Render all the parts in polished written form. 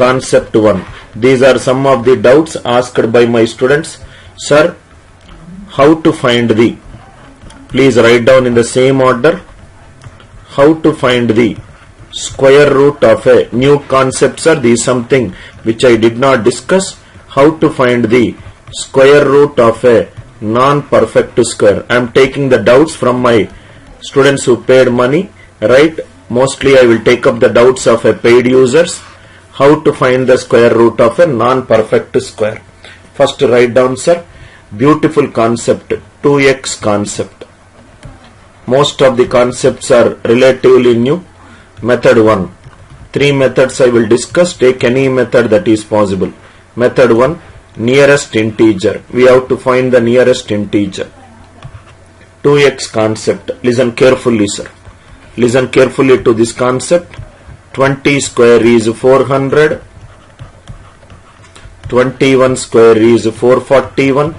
concept 1. These are some of the doubts asked by my students. Sir, how to find the, please write down in the same order, how to find the square root of a new concept, sir. This is something which I did not discuss. How to find the square root of a non-perfect square. I am taking the doubts from my students who paid money, right? Mostly I will take up the doubts of a paid users. How to find the square root of a non-perfect square. First write down, sir. Beautiful concept, 2x concept. Most of the concepts are relatively new. Method 1. 3 methods I will discuss. Take any method that is possible. Method 1. Nearest integer. We have to find the nearest integer. 2x concept. Listen carefully, sir. Listen carefully to this concept. 20 square is 400. 21 square is 441.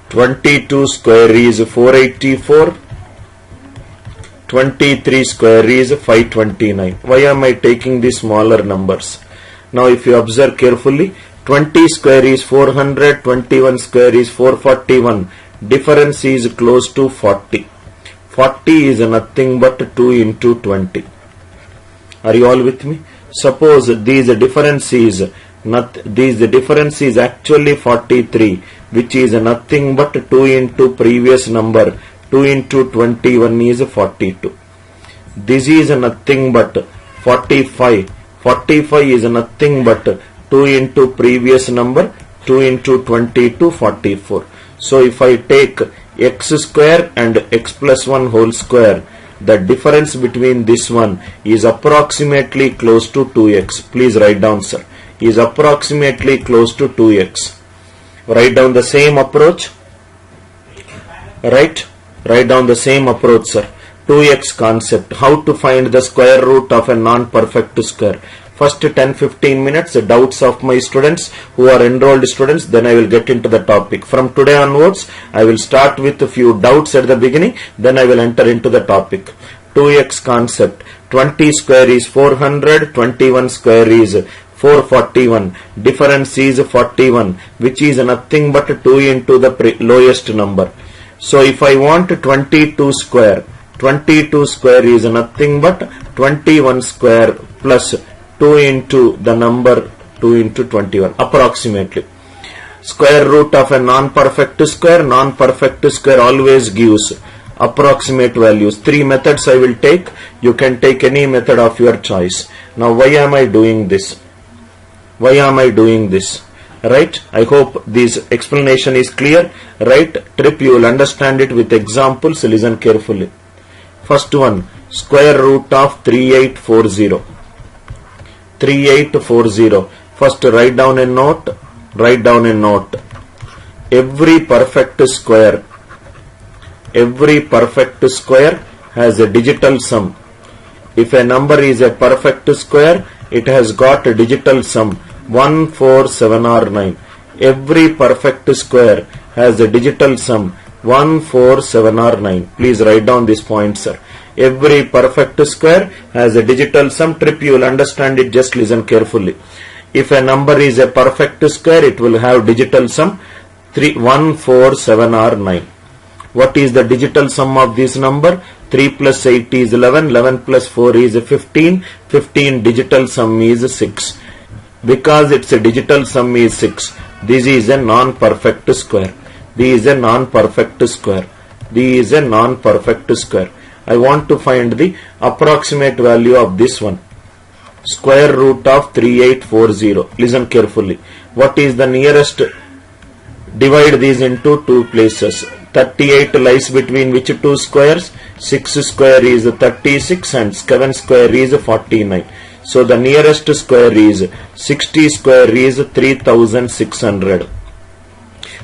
22 square is 484. 23 square is 529. Why am I taking these smaller numbers? Now if you observe carefully, 20 square is 400, 21 square is 441. Difference is close to 40. 40 is nothing but 2 into 20. Are you all with me? Suppose this difference is actually 43, which is nothing but 2 into previous number. 2 into 21 is 42. This is nothing but 45. 45 is nothing but 2 into previous number. 2 into 22, 44. So if I take x square and x plus 1 whole square, the difference between this one is approximately close to 2x. Please write down, sir. Is approximately close to 2x. Write down the same approach. Right? Write down the same approach, sir. 2x concept. How to find the square root of a non-perfect square. First 10-15 minutes, doubts of my students who are enrolled students, then I will get into the topic. From today onwards, I will start with a few doubts at the beginning, then I will enter into the topic. 2x concept. 20 square is 400, 21 square is 441. Difference is 41, which is nothing but 2 into the lowest number. So if I want 22 square, 22 square is nothing but 21 square plus 2 into the number 2 into 21 approximately. Square root of a non-perfect square always gives approximate values. 3 methods I will take. You can take any method of your choice. Now why am I doing this? Why am I doing this? Right? I hope this explanation is clear. Right? Trip, you will understand it with examples. Listen carefully. First one, square root of 3840. 3840. First write down a note. Write down a note. Every perfect square has a digital sum. If a number is a perfect square, it has got a digital sum 1, 4, 7 or 9. Every perfect square has a digital sum 1, 4, 7 or 9. Please write down this point, sir. Every perfect square has a digital sum. Trip, you will understand it. Just listen carefully. If a number is a perfect square, it will have digital sum 3, 1, 4, 7 or 9. What is the digital sum of this number? 3 plus 8 is 11. 11 plus 4 is 15. 15 digital sum is 6. Because its digital sum is 6, this is a non-perfect square. This is a non-perfect square. This is a non-perfect square. I want to find the approximate value of this one. Square root of 3840. Listen carefully. What is the nearest? Divide these into 2 places. 38 lies between which 2 squares? 6 square is 36 and 7 square is 49. So the nearest square is 60 square is 3600.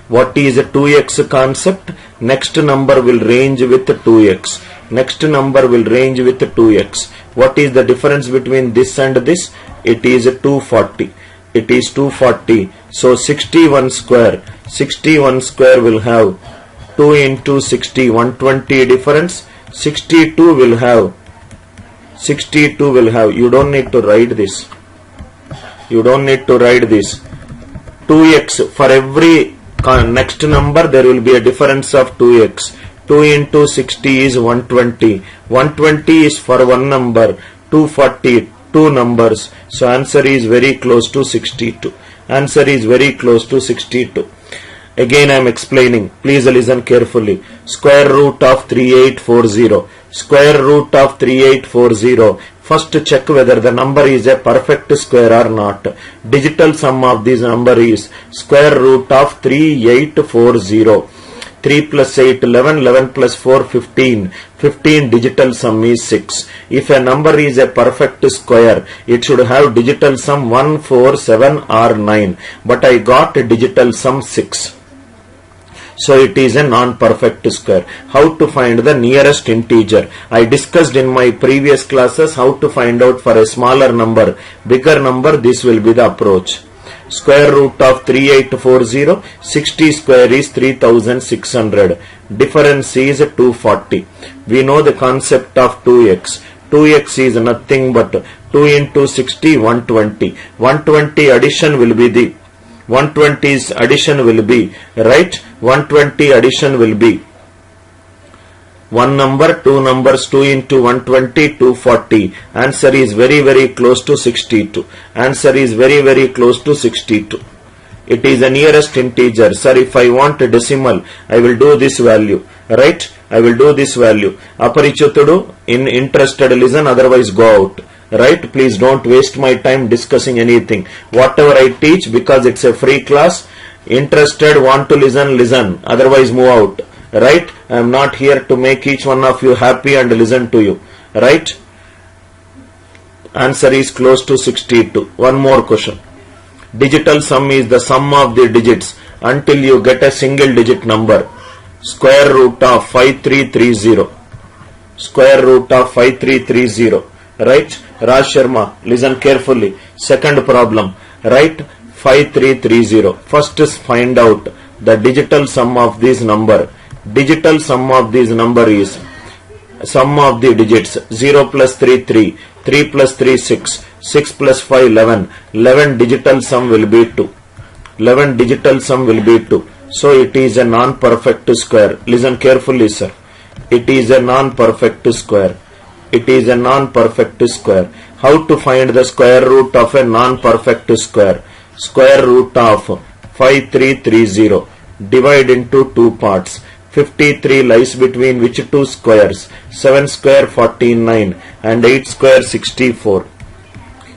What is a 2x concept? Next number will range with 2x. Next number will range with 2x. What is the difference between this and this? It is 240. It is 240. So 61 square. 61 square will have 2 into 60, 120 difference. 62 will have, you don't need to write this. You don't need to write this. 2x, for every next number there will be a difference of 2x. 2 into 60 is 120. 120 is for one number. 240, two numbers. So answer is very close to 62. Answer is very close to 62. Again I am explaining. Please listen carefully. Square root of 3840. Square root of 3840. First check whether the number is a perfect square or not. Digital sum of this number is square root of 3840. 3 plus 8, 11, 11 plus 4, 15. 15 digital sum is 6. If a number is a perfect square, it should have digital sum 1, 4, 7 or 9. But I got a digital sum 6. So it is a non-perfect square. How to find the nearest integer? I discussed in my previous classes how to find out for a smaller number. Bigger number, this will be the approach. Square root of 3840, 60 square is 3600. Difference is 240. We know the concept of 2x. 2x is nothing but 2 into 60, 120. 120 addition will be the 120's addition will be, right? 120 addition will be one number, two numbers, 2 into 120, 240. Answer is very, very close to 62. Answer is very, very close to 62. It is the nearest integer. Sir, if I want a decimal, I will do this value, right? I will do this value. Aparichitudu, in interested listen, otherwise go out. Right? Please don't waste my time discussing anything. Whatever I teach, because it's a free class, interested, want to listen, listen. Otherwise move out. Right? I am not here to make each one of you happy and listen to you. Right? Answer is close to 62. One more question. Digital sum is the sum of the digits until you get a single digit number. Square root of 5330. Square root of 5330. Right? Raj Sharma, listen carefully. Second problem. Write 5330. First is find out the digital sum of this number. Digital sum of this number is sum of the digits. 0 plus 3, 3. 3 plus 3, 6. 6 plus 5, 11. 11 digital sum will be 2. 11 digital sum will be 2. So it is a non-perfect square. Listen carefully, sir. It is a non-perfect square. It is a non-perfect square. How to find the square root of a non-perfect square? Square root of 5330. Divide into two parts. 53 lies between which two squares? 7 square 49 and 8 square 64.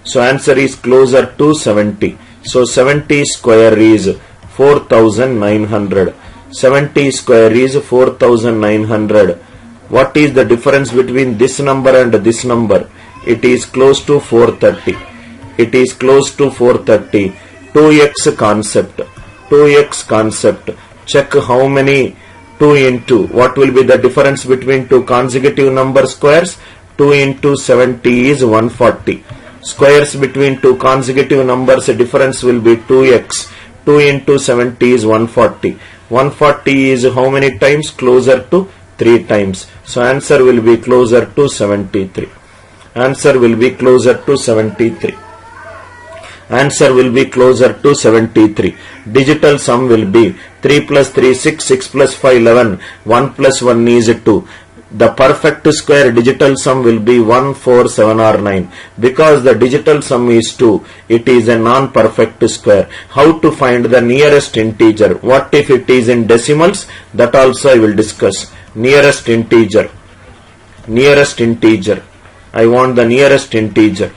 So answer is closer to 70. So 70 square is 4900. 70 square is 4900. What is the difference between this number and this number? It is close to 430. It is close to 430. 2x concept. 2x concept. Check how many 2 into. What will be the difference between two consecutive number squares? 2 into 70 is 140. Squares between two consecutive numbers, difference will be 2x. 2 into 70 is 140. 140 is how many times? Closer to 3 times. So answer will be closer to 73. Answer will be closer to 73. Answer will be closer to 73. Digital sum will be 3 plus 3, 6, 6 plus 5, 11. 1 plus 1 is 2. The perfect square digital sum will be 1, 4, 7 or 9. Because the digital sum is 2, it is a non-perfect square. How to find the nearest integer? What if it is in decimals? That also I will discuss. Nearest integer. Nearest integer. I want the nearest integer.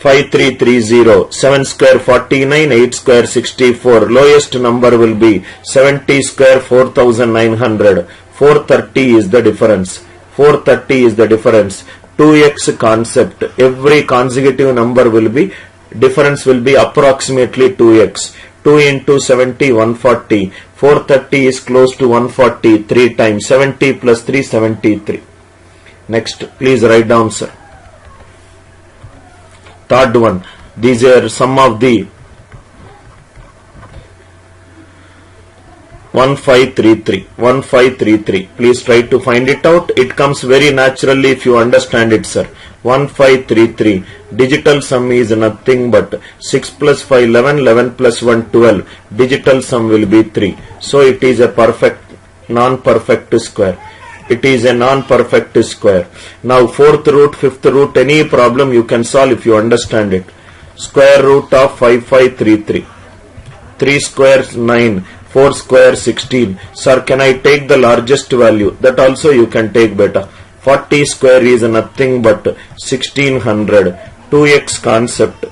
5330. 7 square 49, 8 square 64. Lowest number will be 70 square 4900. 430 is the difference. 430 is the difference. 2x concept. Every consecutive number will be, difference will be approximately 2x. 2 into 70, 140. 430 is close to 140. 3 times. 70 plus 3, 73. Next, please write down, sir. Third one. These are some of the 1533. Please try to find it out. It comes very naturally if you understand it, sir. 1533. Digital sum is nothing but 6 plus 5 11, 11 plus 1 12. Digital sum will be 3. So it is a perfect non-perfect square. It is a non-perfect square. Now fourth root, fifth root, any problem you can solve if you understand it. Square root of 5533. 3 squares 9. 4 square 16. Sir, can I take the largest value? That also you can take better. 40 square is nothing but 1600. 2x concept.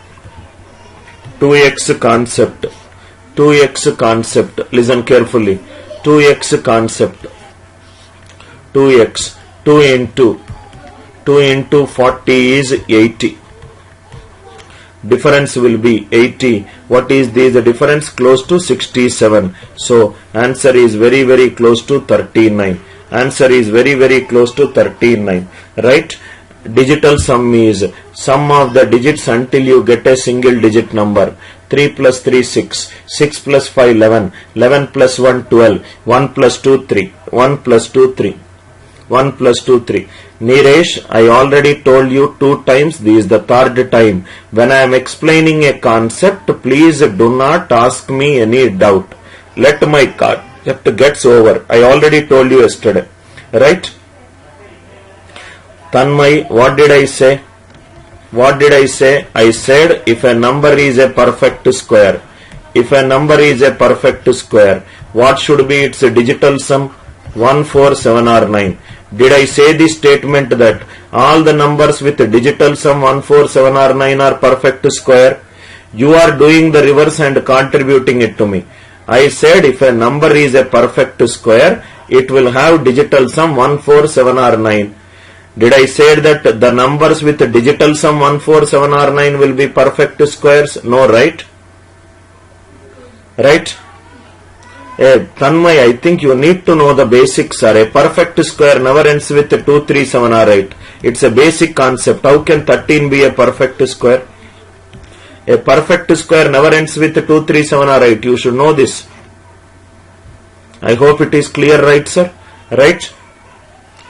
2x concept. 2x concept. Listen carefully. 2x concept. 2x. 2 into 40 is 80. Difference will be 80. What is this? The difference close to 67. So answer is very, very close to 39. Answer is very, very close to 39. Right? Digital sum is sum of the digits until you get a single digit number. 3 plus 3 6. 6 plus 5 11. 11 plus 1 12. 1 plus 2 3. 1 plus 2 3. 1 plus 2 3. Niresh, I already told you 2 times. This is the third time. When I am explaining a concept, please do not ask me any doubt. Let my concept gets over. I already told you yesterday. Right? Tanmay, what did I say? What did I say? I said if a number is a perfect square. If a number is a perfect square, what should be its digital sum? 1, 4, 7 or 9. Did I say this statement that all the numbers with digital sum 1, 4, 7 or 9 are perfect square? You are doing the reverse and contributing it to me. I said if a number is a perfect square, it will have digital sum 1, 4, 7 or 9. Did I say that the numbers with digital sum 1, 4, 7 or 9 will be perfect squares? No, right? Right? Tanmay, I think you need to know the basics, sir. A perfect square never ends with 2, 3, 7 or 8. It's a basic concept. How can 13 be a perfect square? A perfect square never ends with 2, 3, 7 or 8. You should know this. I hope it is clear, right, sir? Right?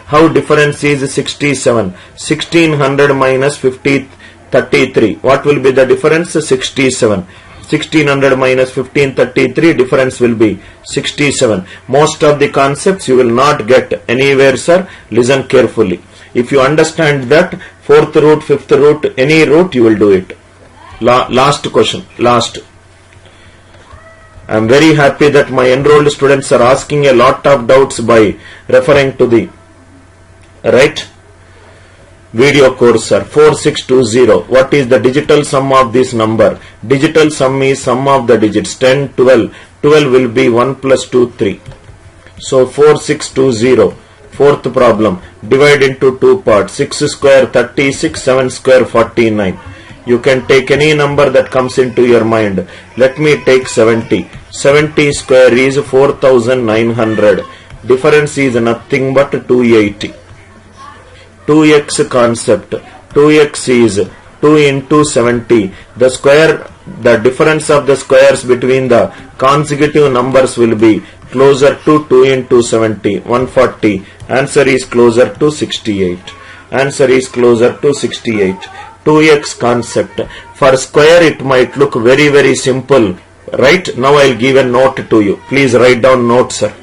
How difference is 67? 1600 minus 33. What will be the difference? 67. 1600 minus 1533, difference will be 67. Most of the concepts you will not get anywhere, sir. Listen carefully. If you understand that, fourth root, fifth root, any root, you will do it. Last question. Last. I am very happy that my enrolled students are asking a lot of doubts by referring to the right video course, sir. 4620. What is the digital sum of this number? Digital sum is sum of the digits 10, 12. 12 will be 1 plus 2, 3. So 4620. Fourth problem. Divide into 2 parts. 6 square 36, 7 square 49. You can take any number that comes into your mind. Let me take 70. 70 square is 4900. Difference is nothing but 280. 2x concept. 2x is 2 into 70. The square, the difference of the squares between the consecutive numbers will be closer to 2 into 70, 140. Answer is closer to 68. Answer is closer to 68. 2x concept. For square it might look very, very simple. Right? Now I'll give a note to you. Please write down note, sir.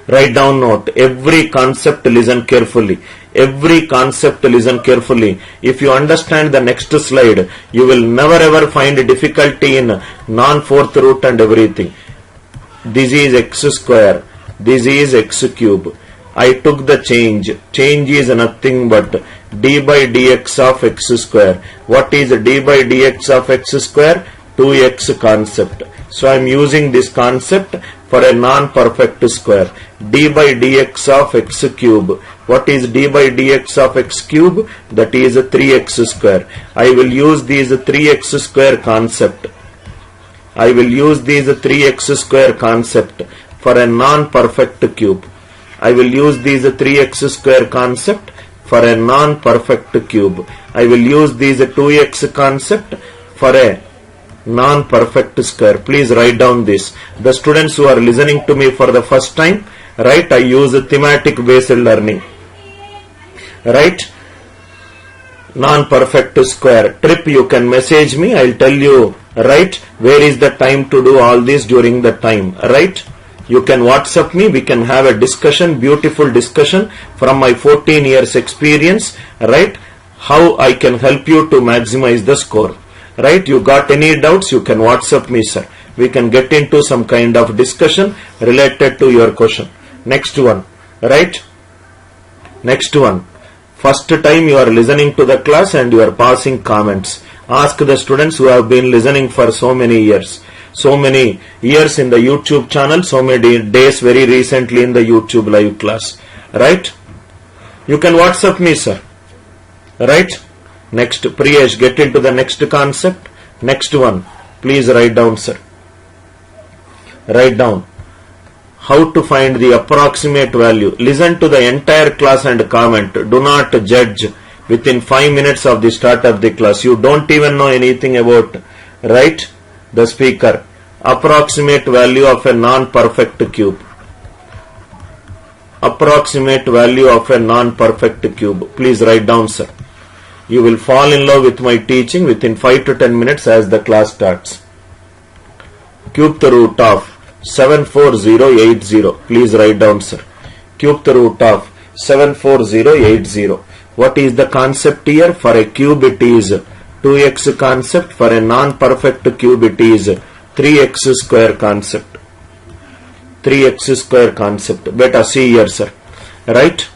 Write down note. Every concept listen carefully. Every concept listen carefully. If you understand the next slide, you will never ever find difficulty in non-fourth root and everything. This is x square. This is x cube. I took the change. Change is nothing but d by dx of x square. What is d by dx of x square? 2x concept. So I am using this concept for a non-perfect square. D by dx of x cube. What is d by dx of x cube? That is 3x square. I will use these 3x square concept. I will use these 3x square concept for a non-perfect cube. I will use these 3x square concept for a non-perfect cube. I will use these 2x concept for a non-perfect square. Please write down this. The students who are listening to me for the first time, right, I use thematic based learning. Right? Non-perfect square. Trip, you can message me. I'll tell you, right, where is the time to do all this during the time. Right? You can WhatsApp me. We can have a discussion, beautiful discussion from my 14 years experience. Right? How I can help you to maximize the score. Right? You got any doubts? You can WhatsApp me, sir. We can get into some kind of discussion related to your question. Next one. Right? Next one. First time you are listening to the class and you are passing comments. Ask the students who have been listening for so many years. So many years in the YouTube channel, so many days very recently in the YouTube live class. Right? You can WhatsApp me, sir. Right? Next, Priyesh, get into the next concept. Next one. Please write down, sir. Write down. How to find the approximate value. Listen to the entire class and comment. Do not judge within 5 minutes of the start of the class. You don't even know anything about, right, the speaker. Approximate value of a non-perfect cube. Approximate value of a non-perfect cube. Please write down, sir. You will fall in love with my teaching within 5 to 10 minutes as the class starts. Cube the root of 74080. Please write down, sir. Cube the root of 74080. What is the concept here? For a cube it is 2x concept. For a non-perfect cube it is 3x square concept. 3x square concept. Beta see here, sir. Right?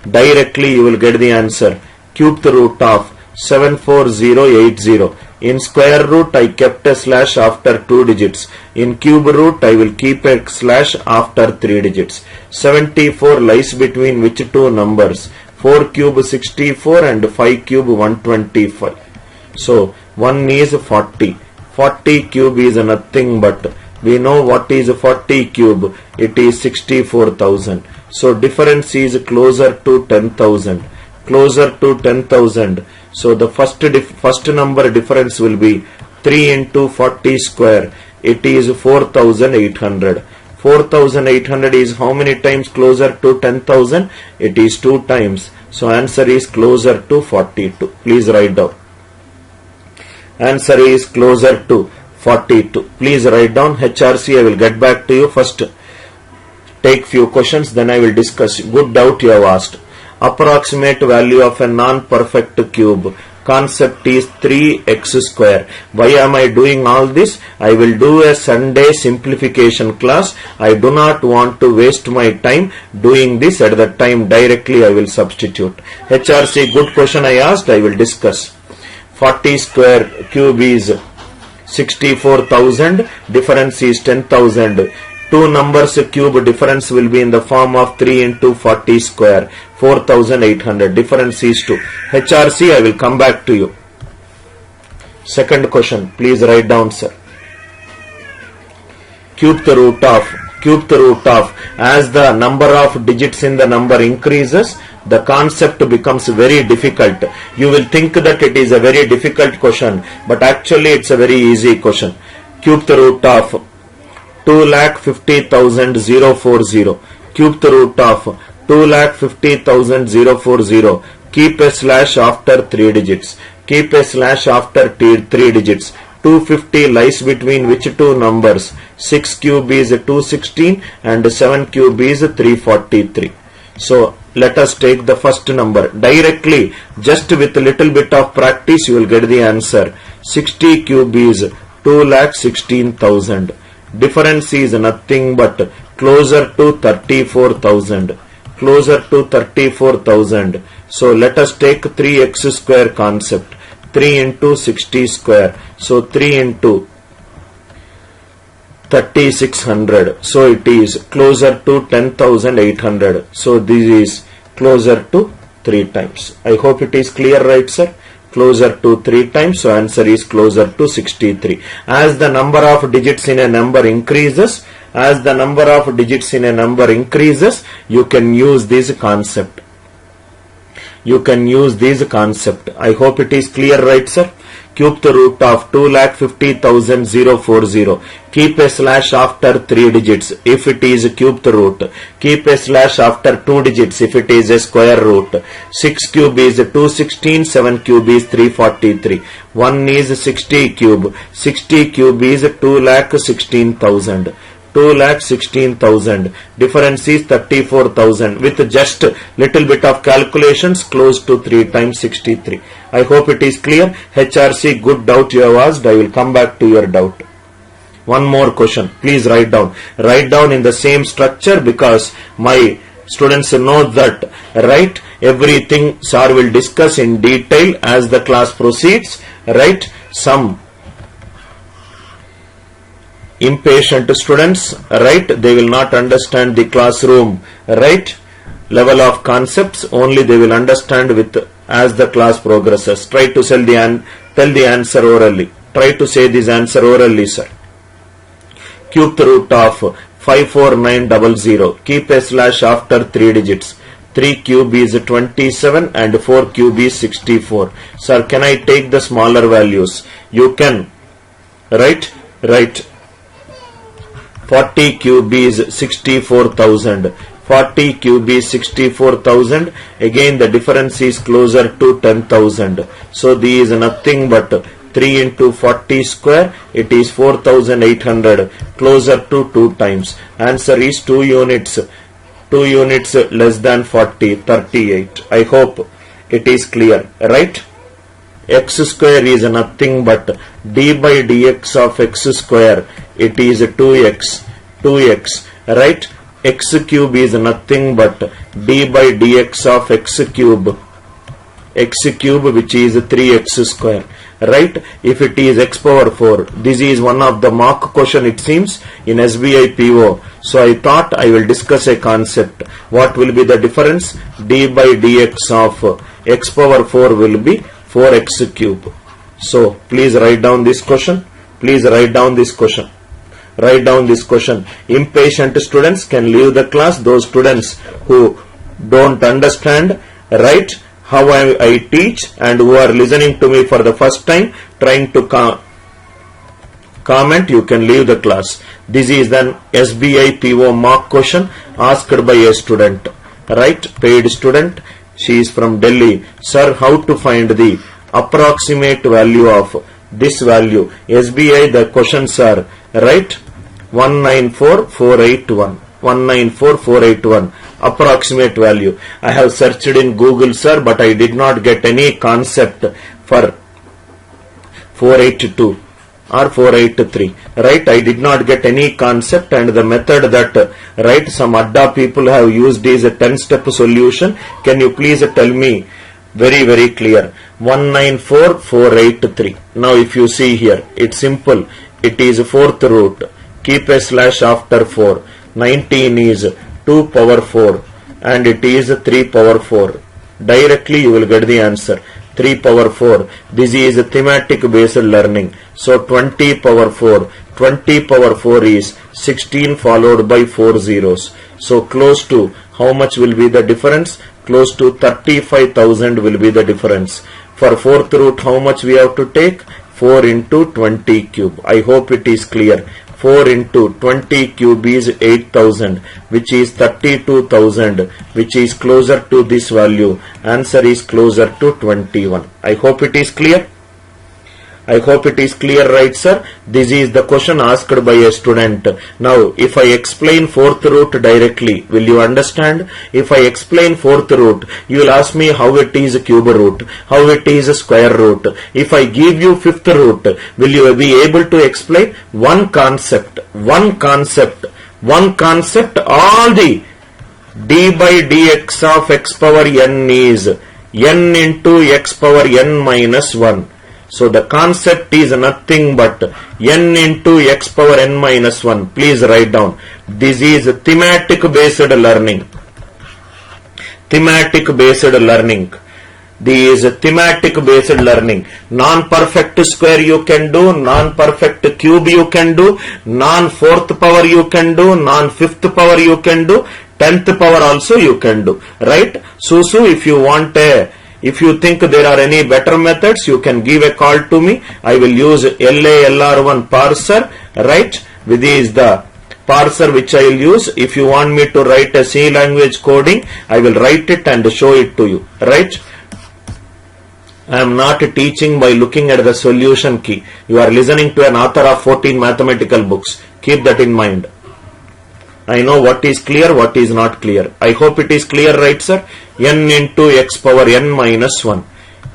Directly you will get the answer. Cube the root of 74080. In square root I kept a slash after 2 digits. In cube root I will keep a slash after 3 digits. 74 lies between which two numbers? 4 cube 64 and 5 cube 125. So 1 is 40. 40 cube is nothing but, we know what is 40 cube. It is 64,000. So difference is closer to 10,000. Closer to 10,000. So the first number difference will be 3 into 40 square. It is 4,800. 4,800 is how many times closer to 10,000? It is 2 times. So answer is closer to 42. Please write down. Answer is closer to 42. Please write down. HRC, I will get back to you. First take few questions, then I will discuss. Good doubt you have asked. Approximate value of a non-perfect cube. Concept is 3x square. Why am I doing all this? I will do a Sunday simplification class. I do not want to waste my time doing this. At that time directly I will substitute. HRC, good question I asked. I will discuss. 40 square cube is 64,000. Difference is 10,000. Two numbers cube difference will be in the form of 3 into 40 square. 4,800. Difference is 2. HRC, I will come back to you. Second question. Please write down, sir. Cube the root of. As the number of digits in the number increases, the concept becomes very difficult. You will think that it is a very difficult question, but actually it's a very easy question. Cube the root of 2,50,040. Cube the root of 2,50,040. Keep a slash after 3 digits. Keep a slash after 3 digits. 250 lies between which two numbers? 6 cube is 216 and 7 cube is 343. So let us take the first number. Directly, just with a little bit of practice, you will get the answer. 60 cube is 2,16,000. Difference is nothing but closer to 34,000. Closer to 34,000. So let us take 3x square concept. 3 into 60 square. So 3 into 3,600. So it is closer to 10,800. So this is closer to 3 times. I hope it is clear, right, sir? Closer to 3 times. So answer is closer to 63. As the number of digits in a number increases, you can use this concept. I hope it is clear, right, sir? cube the root of 2,50,040. Keep a slash after 3 digits if it is cube the root. Keep a slash after 2 digits if it is a square root. 6 cube is 216, 7 cube is 343. 1 is 60 cube. 60 cube is 2,16,000. 2,16,000. Difference is 34,000. With just little bit of calculations, close to 3 times 63. I hope it is clear. HRC, good doubt you have asked. I will come back to your doubt. One more question. Please write down. Write down in the same structure because my students know that, right? Everything sir will discuss in detail as the class proceeds, right? Some impatient students, right? They will not understand the classroom, right? Level of concepts only they will understand with as the class progresses. Try to tell the answer orally. Try to say this answer orally, sir. Cube the root of 54900. Keep a slash after 3 digits. 3 cube is 27 and 4 cube is 64. Sir, can I take the smaller values? You can, right? Right. 40 cube is 64,000. 40 cube is 64,000. Again the difference is closer to 10,000. So this is nothing but 3 into 40 square. It is 4,800. Closer to 2 times. Answer is 2 units. 2 units less than 40. 38. I hope it is clear. Right? X square is nothing but d by dx of x square. It is 2x. 2x. Right? X cube is nothing but d by dx of x cube. X cube which is 3x square. Right? If it is x power 4. This is one of the mock question it seems in SBI PO. So I thought I will discuss a concept. What will be the difference? D by dx of x power 4 will be 4x cube. So please write down this question. Please write down this question. Write down this question. Impatient students can leave the class. Those students who don't understand, right, how I teach and who are listening to me for the first time, trying to comment, you can leave the class. This is an SBI PO mock question asked by a student, right, paid student. She is from Delhi. Sir, how to find the approximate value of this value? SBI, the questions are, right, 194481. 194481. Approximate value. I have searched in Google, sir, but I did not get any concept for 482 or 483. Right? I did not get any concept, and the method that, right, some Adda people have used is a 10-step solution. Can you please tell me very, very clear? 194483. Now if you see here, it's simple. It is fourth root. Keep a slash after 4. 19 is 2 power 4 and it is 3 power 4. Directly you will get the answer. 3 power 4. This is thematic based learning. So 20 power 4. 20 power 4 is 16 followed by 4 zeros. So close to, how much will be the difference? Close to 35,000 will be the difference. For fourth root, how much we have to take? 4 into 20 cube. I hope it is clear. 4 into 20 cube is 8,000, which is 32,000, which is closer to this value. Answer is closer to 21. I hope it is clear. I hope it is clear, right, sir? This is the question asked by a student. Now, if I explain fourth root directly, will you understand? If I explain fourth root, you will ask me how it is cube root, how it is square root. If I give you fifth root, will you be able to explain? One concept, all the d by dx of x power n is n into x power n minus 1. So the concept is nothing but n into x power n minus 1. Please write down. This is thematic based learning. Thematic based learning. This is thematic based learning. Non-perfect square you can do, non-perfect cube you can do, non-fourth power you can do, non-fifth power you can do, 10th power also you can do. Right? So if you want a If you think there are any better methods, you can give a call to me. I will use LALR1 parser, right? This is the parser which I will use. If you want me to write a C language coding, I will write it and show it to you, right? I am not teaching by looking at the solution key. You are listening to an author of 14 mathematical books. Keep that in mind. I know what is clear, what is not clear. I hope it is clear, right, sir? N into x power n minus 1.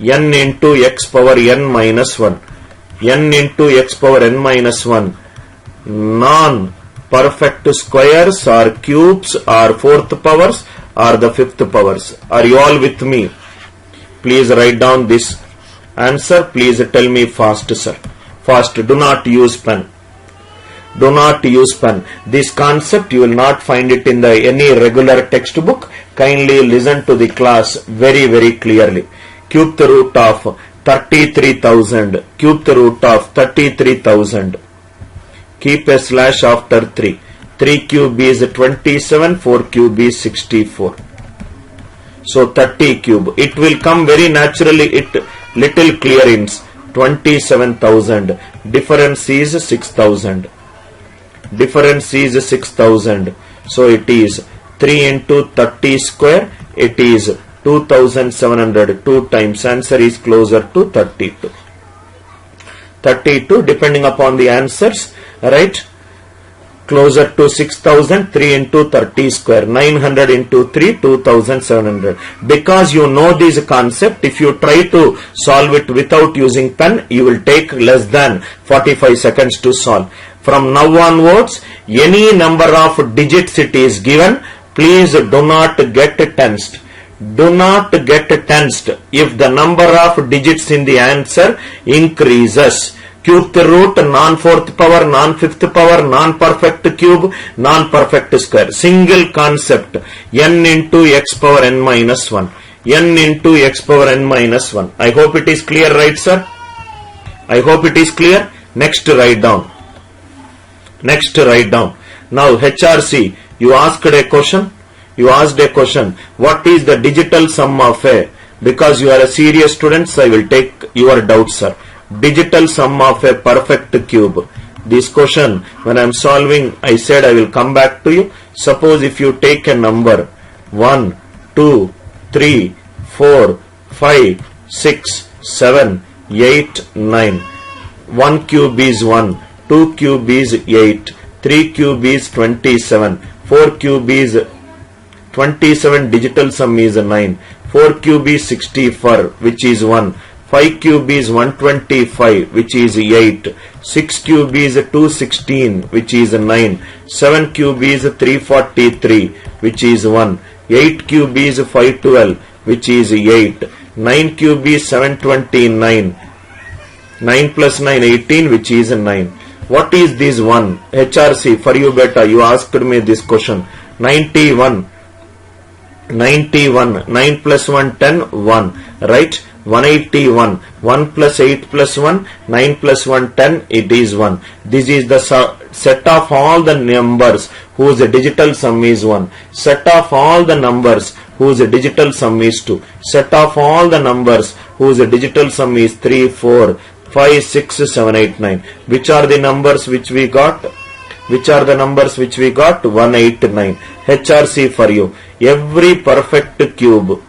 N into x power n minus 1. N into x power n minus 1. Non-perfect squares or cubes or fourth powers or the fifth powers. Are you all with me? Please write down this answer. Please tell me fast, sir. Fast. Do not use pen. Do not use pen. This concept you will not find it in any regular textbook. Kindly listen to the class very, very clearly. Cube the root of 33,000. Cube the root of 33,000. Keep a slash after 3. 3 cube is 27. 4 cube is 64. So 30 cube. It will come very naturally. It little clearance. 27,000. Difference is 6,000. Difference is 6,000. So it is 3 into 30 square. It is 2,700. 2 times. Answer is closer to 32. 32 depending upon the answers. Right? Closer to 6,000. 3 into 30 square. 900 into 3. 2,700. Because you know this concept, if you try to solve it without using pen, you will take less than 45 seconds to solve. From now onwards, any number of digits it is given, please do not get tensed. Do not get tensed if the number of digits in the answer increases. Cube the root, non-fourth power, non-fifth power, non-perfect cube, non-perfect square. Single concept. N into x power n minus 1. N into x power n minus 1. I hope it is clear, right, sir? I hope it is clear. Next, write down. Next, write down. Now, HRC, you asked a question. You asked a question. What is the digital sum of a? Because you are a serious student, so I will take your doubts, sir. Digital sum of a perfect cube. This question, when I am solving, I said I will come back to you. Suppose if you take a number 1, 2, 3, 4, 5, 6, 7, 8, 9. 1 cube is 1. 2 cube is 8. 3 cube is 27. 4 cube is 27. Digital sum is 9. 4 cube is 64, which is 1. 5 cube is 125, which is 8. 6 cube is 216, which is 9. 7 cube is 343, which is 1. 8 cube is 512, which is 8. 9 cube is 729. 9 plus 9, 18, which is 9. What is this 1? HRC, for you better, you asked me this question. 91. 91. 9 plus 1, 10, 1. Right? 181. 1 plus 8 plus 1, 9 plus 1, 10, it is 1. This is the set of all the numbers whose digital sum is 1. Set of all the numbers whose digital sum is 2. Set of all the numbers whose digital sum is 3, 4, 5, 6, 7, 8, 9. Which are the numbers which we got? Which are the numbers which we got? 1, 8, 9. HRC for you. Every perfect cube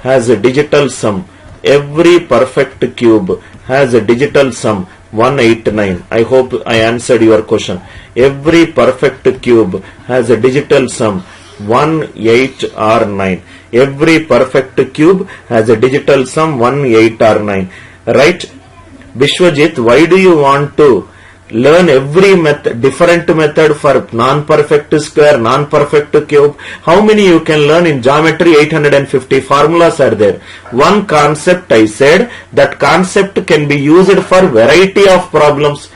has a digital sum. Every perfect cube has a digital sum 189. I hope I answered your question. Every perfect cube has a digital sum 1, 8 or 9. Every perfect cube has a digital sum 1, 8 or 9. Right? Vishwajit, why do you want to learn every different method for non-perfect square, non-perfect cube? How many you can learn in geometry? 850 formulas are there. One concept I said, that concept can be used for variety of problems.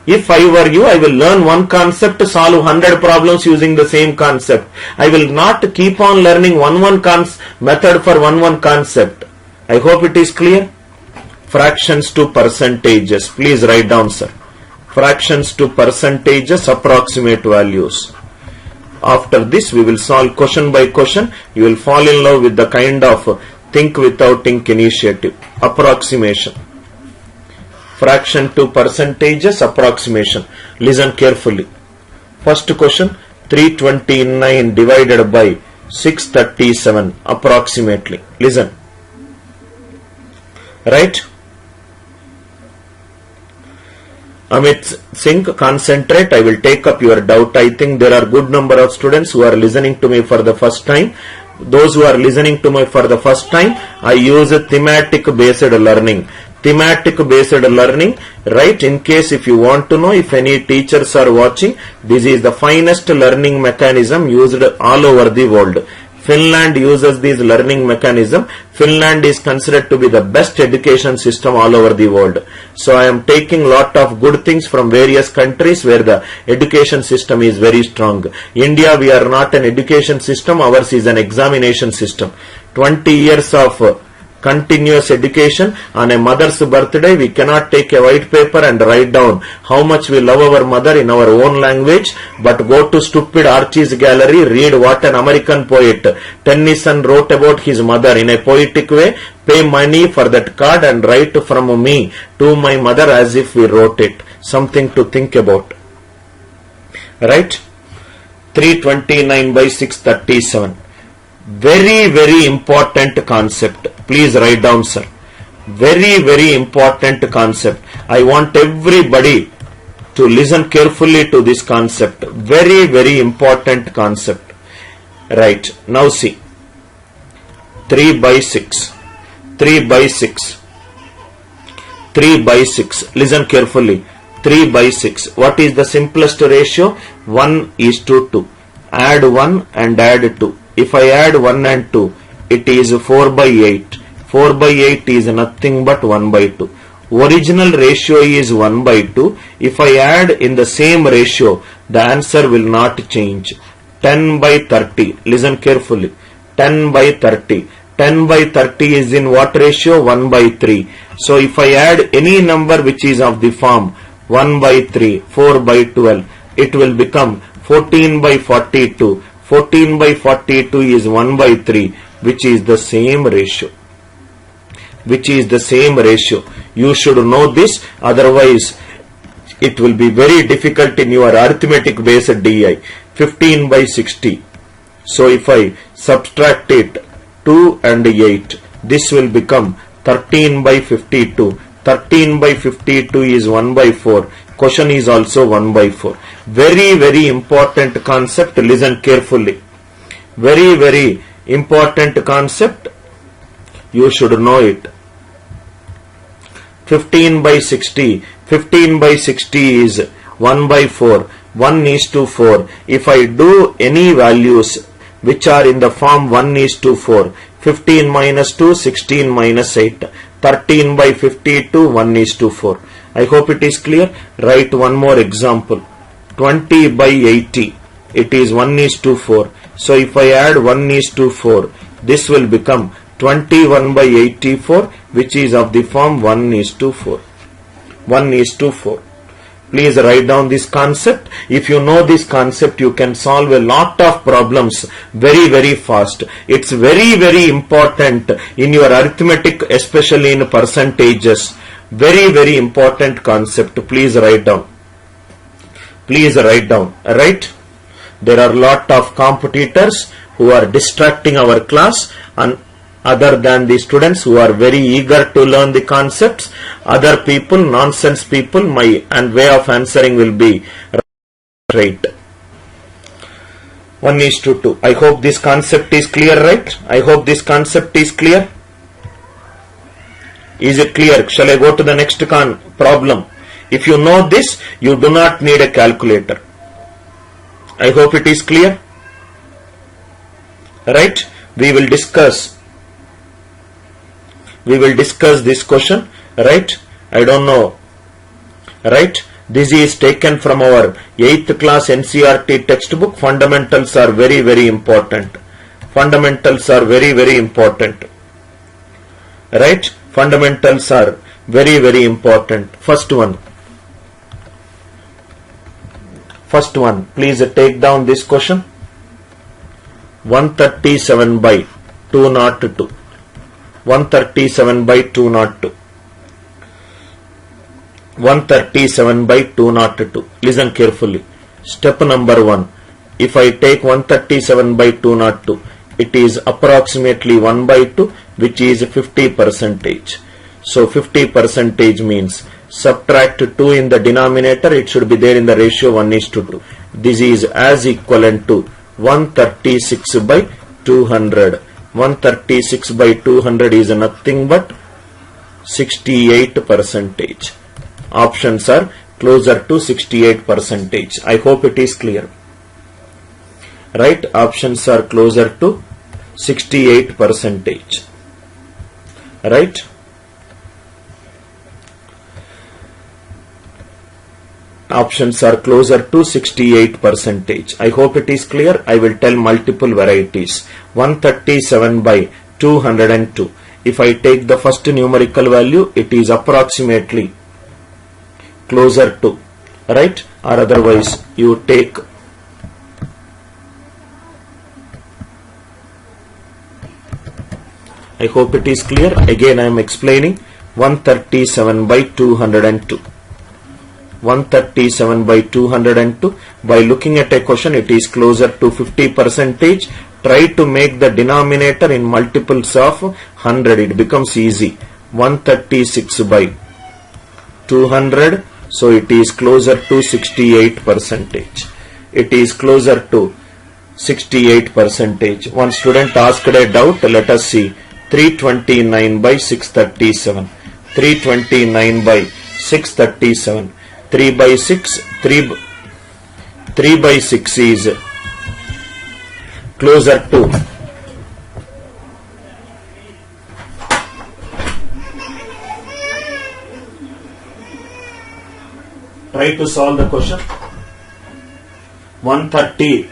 If I were you, I will learn one concept, solve 100 problems using the same concept. I will not keep on learning one method for one concept. I hope it is clear. Fractions to percentages. Please write down, sir. Fractions to percentages, approximate values. After this, we will solve question by question. You will fall in love with the kind of think without ink initiative. Approximation. Fraction to percentages approximation. Listen carefully. First question, 329 divided by 637 approximately. Listen. Right? Amit Singh, concentrate. I will take up your doubt. I think there are good number of students who are listening to me for the first time. Those who are listening to me for the first time, I use a thematic based learning. Thematic based learning, right? In case if you want to know, if any teachers are watching, this is the finest learning mechanism used all over the world. Finland uses this learning mechanism. Finland is considered to be the best education system all over the world. So I am taking lot of good things from various countries where the education system is very strong. India, we are not an education system. Ours is an examination system. 20 years of continuous education. On a mother's birthday, we cannot take a white paper and write down how much we love our mother in our own language, but go to stupid Archie's gallery, read what an American poet Tennyson wrote about his mother in a poetic way, pay money for that card and write from me to my mother as if we wrote it. Something to think about. Right? 329 by 637. Very, very important concept. Please write down, sir. Very, very important concept. I want everybody to listen carefully to this concept. Very, very important concept. Right. Now see. 3 by 6. 3 by 6. 3 by 6. Listen carefully. 3 by 6. What is the simplest ratio? 1:2. Add 1 and add 2. If I add 1 and 2, it is 4 by 8. 4 by 8 is nothing but 1 by 2. Original ratio is 1 by 2. If I add in the same ratio, the answer will not change. 10 by 30. Listen carefully. 10 by 30. 10 by 30 is in what ratio? 1 by 3. So if I add any number which is of the form 1 by 3, 4 by 12, it will become 14 by 42. 14 by 42 is 1 by 3, which is the same ratio. Which is the same ratio. You should know this, otherwise it will be very difficult in your arithmetic based DI. 15 by 60. So if I subtract it 2 and 8, this will become 13 by 52. 13 by 52 is 1 by 4. Question is also 1 by 4. Very, very important concept. Listen carefully. Very, very important concept. You should know it. 15 by 60. 15 by 60 is 1 by 4. 1:4. If I do any values which are in the form 1:4, 15 minus 2, 16 minus 8. 13 by 52, 1:4. I hope it is clear. Write one more example. 20 by 80. It is 1:4. So if I add 1:4, this will become 21 by 84, which is of the form 1:4. 1:4. Please write down this concept. If you know this concept, you can solve a lot of problems very, very fast. It's very, very important in your arithmetic, especially in percentages. Very, very important concept. Please write down. Please write down. Right? There are lot of competitors who are distracting our class, and other than the students who are very eager to learn the concepts, other people, nonsense people, my and way of answering will be right. 1:2. I hope this concept is clear, right? I hope this concept is clear. Is it clear? Shall I go to the next problem? If you know this, you do not need a calculator. I hope it is clear. Right? We will discuss this question. Right? I don't know. Right? This is taken from our 8th class NCERT textbook. Fundamentals are very, very important. Fundamentals are very, very important. Right? Fundamentals are very, very important. First one. Please take down this question. 137 by 202. 137 by 202. 137 by 202. Listen carefully. Step number 1. If I take 137 by 202, it is approximately 1 by 2, which is 50%. So 50% means subtract 2 in the denominator, it should be there in the ratio 1:2. This is as equivalent to 136 by 200. 136 by 200 is nothing but 68%. Options are closer to 68%. I hope it is clear. Right? Options are closer to 68%. Right? Options are closer to 68%. I hope it is clear. I will tell multiple varieties. 137 by 202. If I take the first numerical value, it is approximately closer to, right? Or otherwise you take I hope it is clear. Again I am explaining. 137 by 202. 137 by 202. By looking at a question, it is closer to 50%. Try to make the denominator in multiples of 100. It becomes easy. 136 by 200. So it is closer to 68%. It is closer to 68%. One student asked a doubt. Let us see. 329 by 637. 329 by 637. 3 by 6. 3 by 6 is closer to try to solve the question.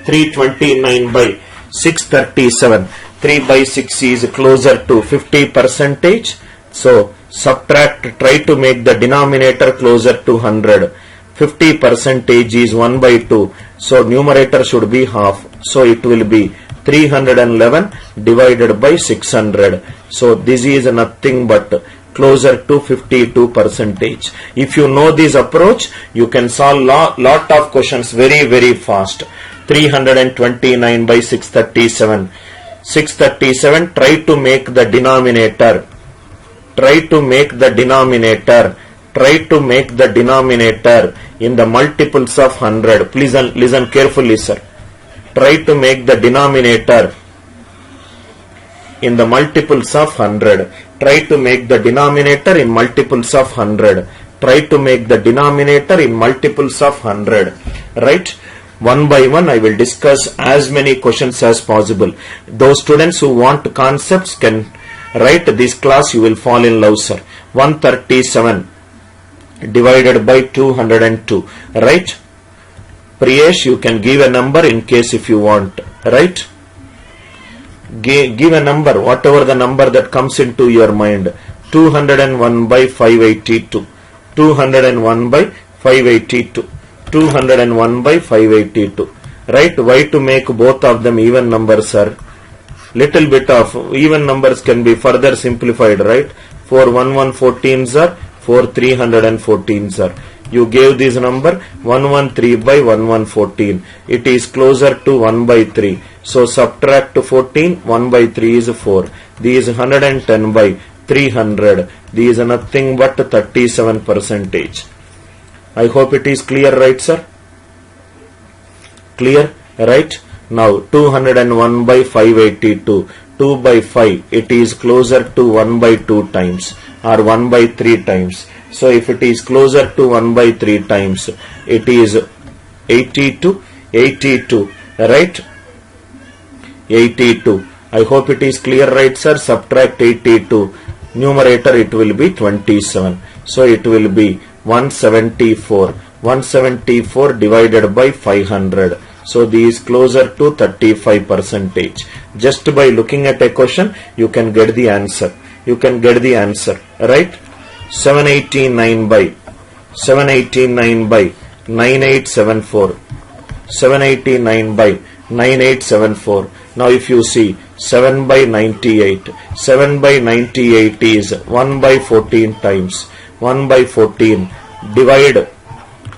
329 by 637. 3 by 6 is closer to 50%. So subtract, try to make the denominator closer to 100. 50% is 1 by 2. So numerator should be half. So it will be 311 divided by 600. So this is nothing but closer to 52%. If you know this approach, you can solve lot of questions very fast. 329 by 637. 637, try to make the denominator. Try to make the denominator. Try to make the denominator in the multiples of 100. Please listen carefully, sir. Try to make the denominator in the multiples of 100. Try to make the denominator in multiples of 100. Try to make the denominator in multiples of 100. Right? One by one I will discuss as many questions as possible. Those students who want concepts can write this class, you will fall in love, sir. 137 divided by 202. Right? Priyesh, you can give a number in case if you want. Right? Give a number, whatever the number that comes into your mind. 201 by 582. 201 by 582. 201 by 582. Right? Why to make both of them even numbers, sir? Little bit of even numbers can be further simplified, right? 4 1114s are 4 314s are. You gave this number 113 by 1114. It is closer to 1 by 3. So subtract 14. 1 by 3 is 4. This is 110 by 300. This is nothing but 37%. I hope it is clear, right, sir? Clear, right? Now 201 by 582. 2 by 5. It is closer to 1 by 2 times or 1 by 3 times. So if it is closer to 1 by 3 times, it is 82. 82, right? 82. I hope it is clear, right, sir? Subtract 82. Numerator it will be 27. So it will be 174. 174 divided by 500. So this is closer to 35%. Just by looking at a question, you can get the answer. You can get the answer, right? 789 by 9874. 789 by 9874. Now if you see 7 by 98, 7 by 98 is 1 by 14 times. 1 by 14, divide,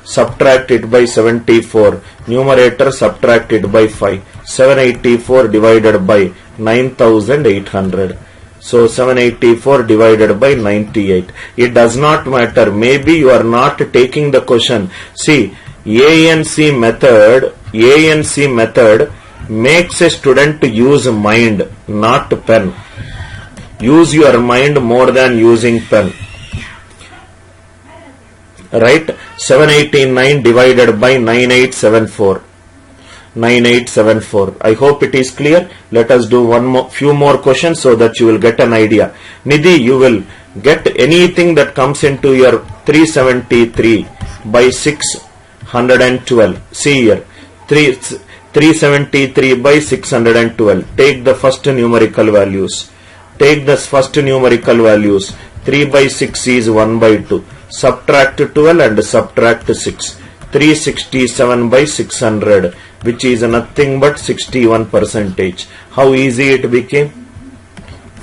subtract it by 74, numerator subtract it by 5. 784 divided by 9800. So 784 divided by 98. It does not matter. Maybe you are not taking the question. See, ANC method makes a student to use mind, not pen. Use your mind more than using pen. Right? 789 divided by 9874. 9874. I hope it is clear. Let us do few more questions so that you will get an idea. Nidhi, you will get anything that comes into your 373 by 612. See here, 373 by 612. Take the first numerical values. 3 by 6 is 1 by 2. Subtract 12 and subtract 6. 367 by 600, which is nothing but 61%. How easy it became?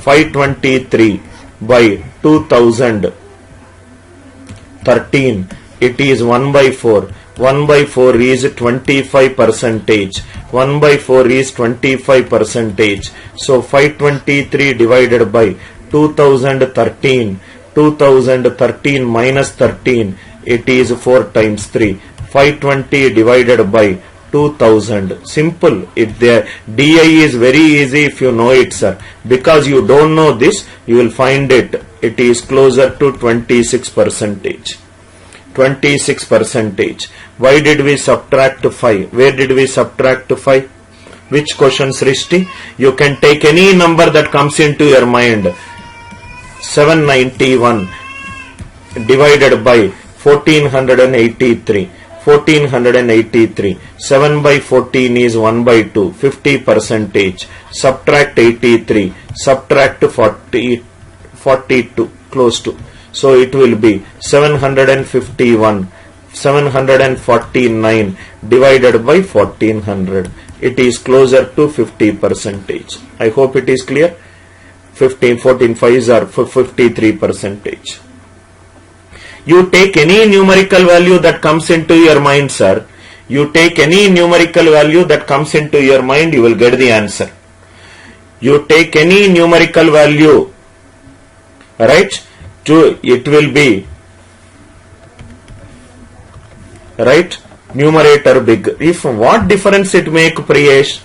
523 by 2013. It is 1 by 4. 1 by 4 is 25%. 1 by 4 is 25%. So 523 divided by 2013. 2013 minus 13. It is 4 times 3. 520 divided by 2000. Simple. The DI is very easy if you know it, sir. Because you don't know this, you will find it. It is closer to 26%. 26%. Why did we subtract 5? Where did we subtract 5? Which question, Srishti? You can take any number that comes into your mind. 791 divided by 1483. 1483. 7 by 14 is 1 by 2. 50%. Subtract 83. Subtract 42. Close to. So it will be 751. 749 divided by 1400. It is closer to 50%. I hope it is clear. 14 5s are 53%. You take any numerical value that comes into your mind, sir. You take any numerical value that comes into your mind, you will get the answer. You take any numerical value, right? It will be, right? Numerator big. If what difference it make, Priyesh?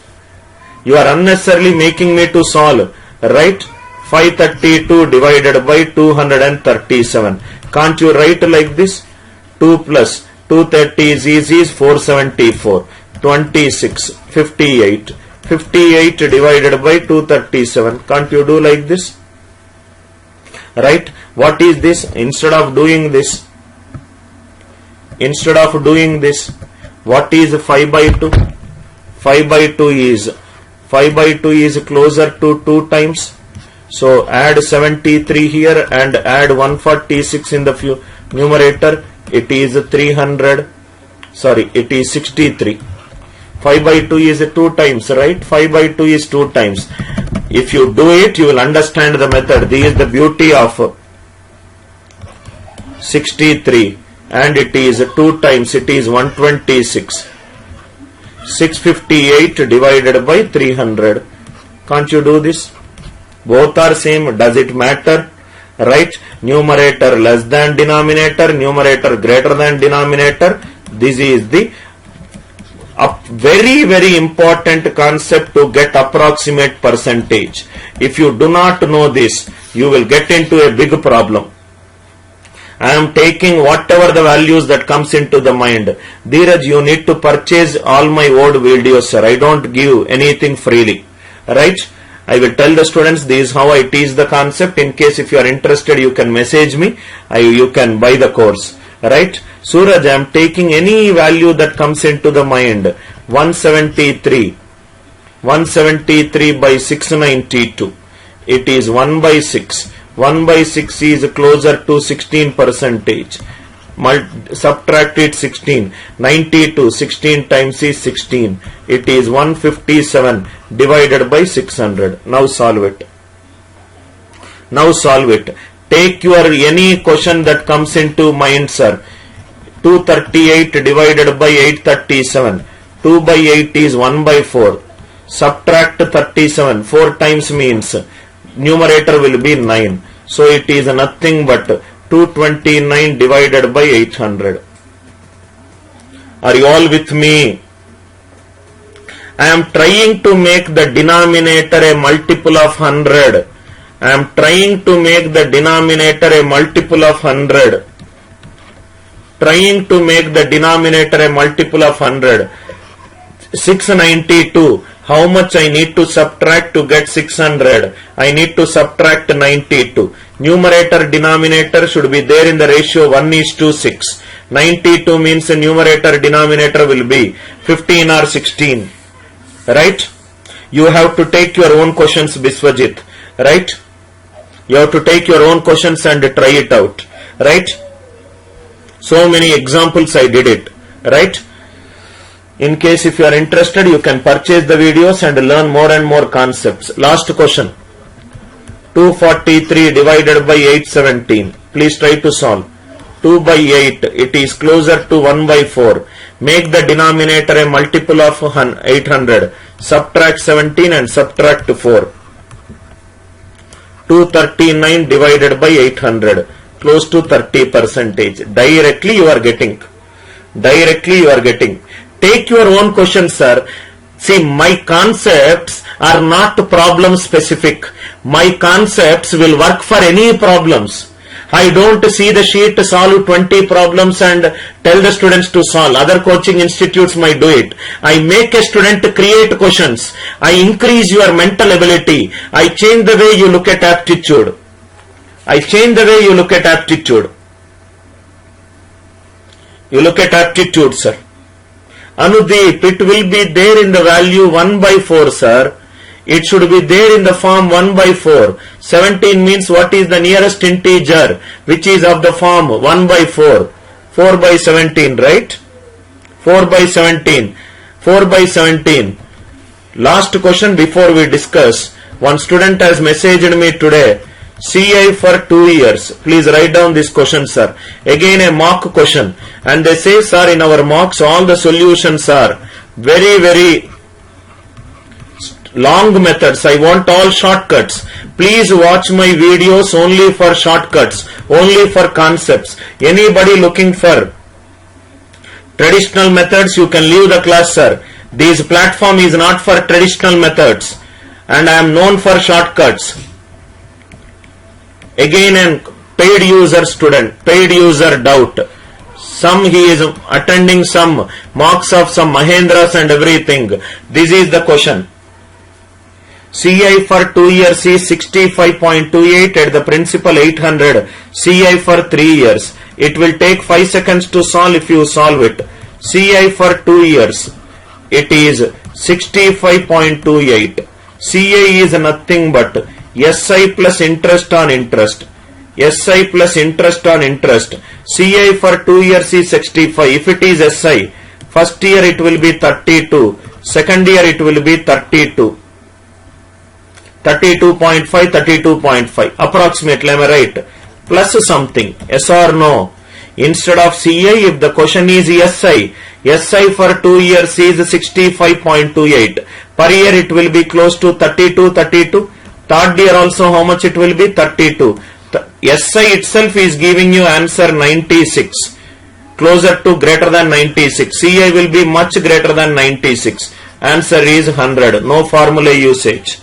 You are unnecessarily making me to solve, right? 532 divided by 237. Can't you write like this? 2 plus 230 is easy, is 474. 26, 58. 58 divided by 237. Can't you do like this? Right? What is this? Instead of doing this, what is 5 by 2? 5 by 2 is closer to 2 times. So add 73 here and add 146 in the numerator. It is 300. Sorry, it is 63. 5 by 2 is 2 times, right? 5 by 2 is 2 times. If you do it, you will understand the method. This is the beauty of 63. And it is 2 times. It is 126. 658 divided by 300. Can't you do this? Both are same. Does it matter? Right? Numerator less than denominator, numerator greater than denominator. This is the very, very important concept to get approximate percentage. If you do not know this, you will get into a big problem. I am taking whatever the values that comes into the mind. Dheeraj, you need to purchase all my old videos, sir. I don't give anything freely. Right? I will tell the students this is how I teach the concept. In case if you are interested, you can message me. You can buy the course. Right? Suraj, I am taking any value that comes into the mind. 173. 173 by 692. It is 1 by 6. 1 by 6 is closer to 16%. subtract it 16. 92, 16 times is 16. It is 157 divided by 600. Now solve it. Now solve it. Take your any question that comes into mind, sir. 238 divided by 837. 2 by 8 is 1 by 4. Subtract 37. 4 times means numerator will be 9. So it is nothing but 229 divided by 800. Are you all with me? I am trying to make the denominator a multiple of 100. I am trying to make the denominator a multiple of 100. Trying to make the denominator a multiple of 100. 692. How much I need to subtract to get 600? I need to subtract 92. Numerator denominator should be there in the ratio 1:6. 92 means the numerator denominator will be 15 or 16. Right? You have to take your own questions, Biswajit. Right? You have to take your own questions and try it out. Right? So many examples I did it. Right? In case if you are interested, you can purchase the videos and learn more and more concepts. Last question. 243 divided by 817. Please try to solve. 2 by 8. It is closer to 1 by 4. Make the denominator a multiple of 800. Subtract 17 and subtract 4. 239 divided by 800. Close to 30%. Directly you are getting. Directly you are getting. Take your own question, sir. See, my concepts are not problem specific. My concepts will work for any problems. I don't see the sheet solve 20 problems and tell the students to solve. Other coaching institutes might do it. I make a student create questions. I increase your mental ability. I change the way you look at aptitude. I change the way you look at aptitude. You look at aptitude, sir. Anudeep, it will be there in the value 1 by 4, sir. It should be there in the form 1 by 4. 17 means what is the nearest integer, which is of the form 1 by 4. 4 by 17, right? 4 by 17. 4 by 17. Last question before we discuss. One student has messaged me today. CI for 2 years. Please write down this question, sir. Again a mock question. And they say, sir, in our mocks all the solutions are very long methods. I want all shortcuts. Please watch my videos only for shortcuts, only for concepts. Anybody looking for traditional methods, you can leave the class, sir. This platform is not for traditional methods. And I am known for shortcuts. Again a paid user student, paid user doubt. Some he is attending some mocks of some Mahendras and everything. This is the question. CI for 2 years is 65.28 at the principal 800. CI for 3 years. It will take 5 seconds to solve if you solve it. CI for 2 years. It is 65.28. CI is nothing but SI plus interest on interest. SI plus interest on interest. CI for 2 years is 65. If it is SI, first year it will be 32. Second year it will be 32. 32.5, 32.5. Approximately, am I right? Plus something. Yes or no? Instead of CI, if the question is SI, SI for 2 years is 65.28. Per year it will be close to 32. Third year also how much it will be? 32. SI itself is giving you answer 96. Closer to greater than 96. CI will be much greater than 96. Answer is 100. No formula usage.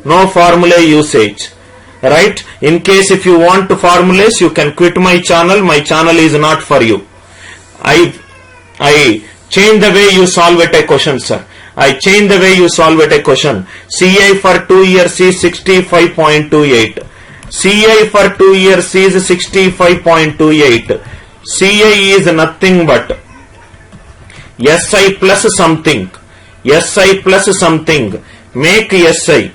No formula usage. Right? In case if you want to formulas, you can quit my channel. My channel is not for you. I change the way you solve it a question, sir. I change the way you solve it a question. CI for 2 years is 65.28. CI for 2 years is 65.28. CI is nothing but SI plus something. SI plus something. Make SI.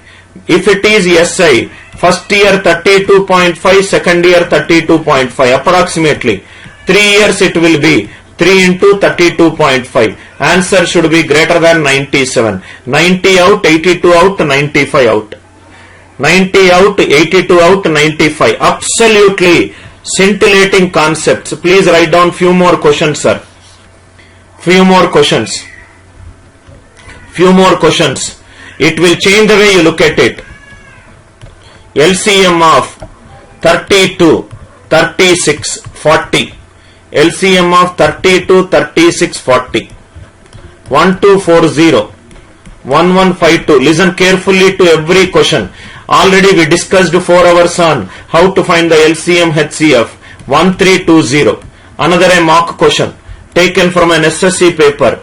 If it is SI, first year 32.5, second year 32.5 approximately. 3 years it will be 3 into 32.5. Answer should be greater than 97. 90 out, 82 out, 95 out. 90 out, 82 out, 95. Absolutely scintillating concepts. Please write down few more questions, sir. Few more questions. Few more questions. It will change the way you look at it. LCM of 32, 36, 40. LCM of 32, 36, 40. 1240, 1152. Listen carefully to every question. Already we discussed 4 hours on how to find the LCM HCF. 1320. Another a mock question taken from an SSC paper.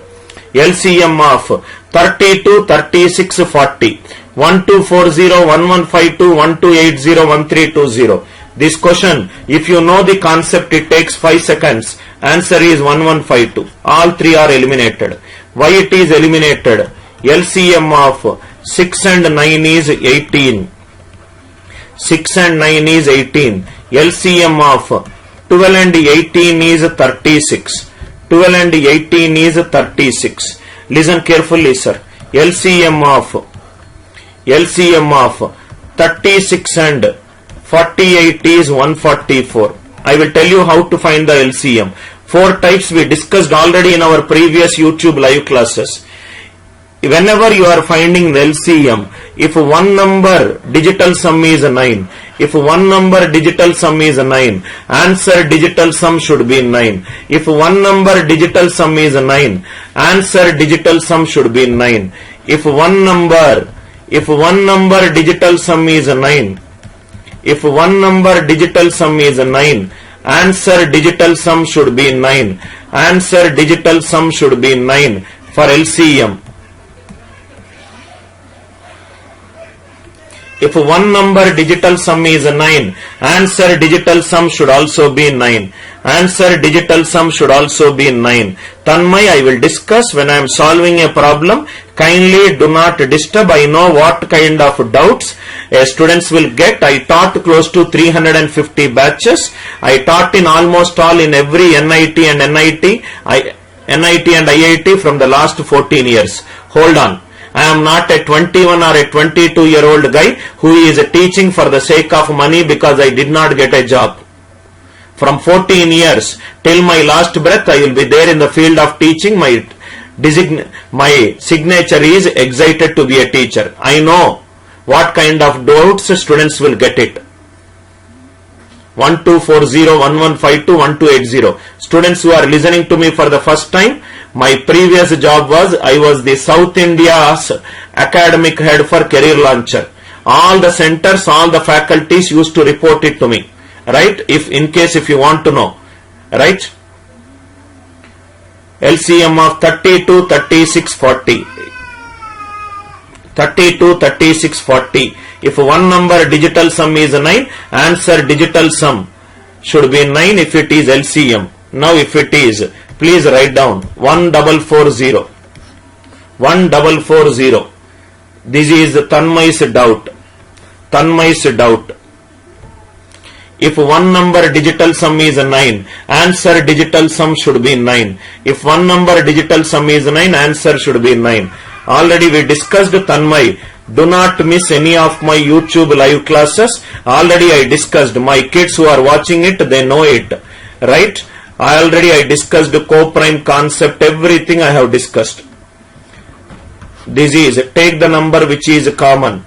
LCM of 32, 36, 40. 1240, 1152, 1280, 1320. This question, if you know the concept, it takes 5 seconds. Answer is 1152. All 3 are eliminated. Why it is eliminated? LCM of 6 and 9 is 18. 6 and 9 is 18. LCM of 12 and 18 is 36. 12 and 18 is 36. Listen carefully, sir. LCM of 36 and 48 is 144. I will tell you how to find the LCM. 4 types we discussed already in our previous YouTube live classes. Whenever you are finding the LCM, if one number digital sum is 9, if one number digital sum is 9, answer digital sum should be 9. If one number digital sum is 9, answer digital sum should be 9. If one number digital sum is 9, if one number digital sum is 9, answer digital sum should be 9. Answer digital sum should be 9 for LCM. If one number digital sum is 9, answer digital sum should also be 9. Answer digital sum should also be 9. Tanmay, I will discuss when I am solving a problem. Kindly do not disturb. I know what kind of doubts students will get. I taught close to 350 batches. I taught in almost all in every NIT and IIT from the last 14 years. Hold on. I am not a 21 or a 22-year-old guy who is teaching for the sake of money because I did not get a job. From 14 years till my last breath, I will be there in the field of teaching. My signature is excited to be a teacher. I know what kind of doubts students will get it. 1240, 1152, 1280. Students who are listening to me for the first time, my previous job was, I was the South India's academic head for Career Launcher. All the centers, all the faculties used to report it to me. Right? If you want to know. Right? LCM of 32, 36, 40. 32, 36, 40. If one number digital sum is 9, answer digital sum should be 9 if it is LCM. Now if it is, please write down 1440. 1440. This is Tanmay's doubt. Tanmay's doubt. If one number digital sum is 9, answer digital sum should be 9. If one number digital sum is 9, answer should be 9. Already we discussed Tanmay. Do not miss any of my YouTube live classes. Already I discussed. My kids who are watching it, they know it. Right? I discussed the co-prime concept. Everything I have discussed. This is, take the number which is common.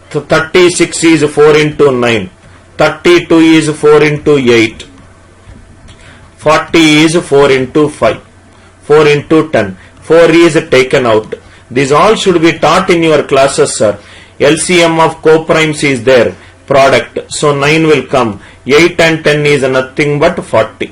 36 is 4 into 9. 32 is 4 into 8. 40 is 4 into 5. 4 into 10. 4 is taken out. These all should be taught in your classes, sir. LCM of co-primes is there. Product. So 9 will come. 8 and 10 is nothing but 40.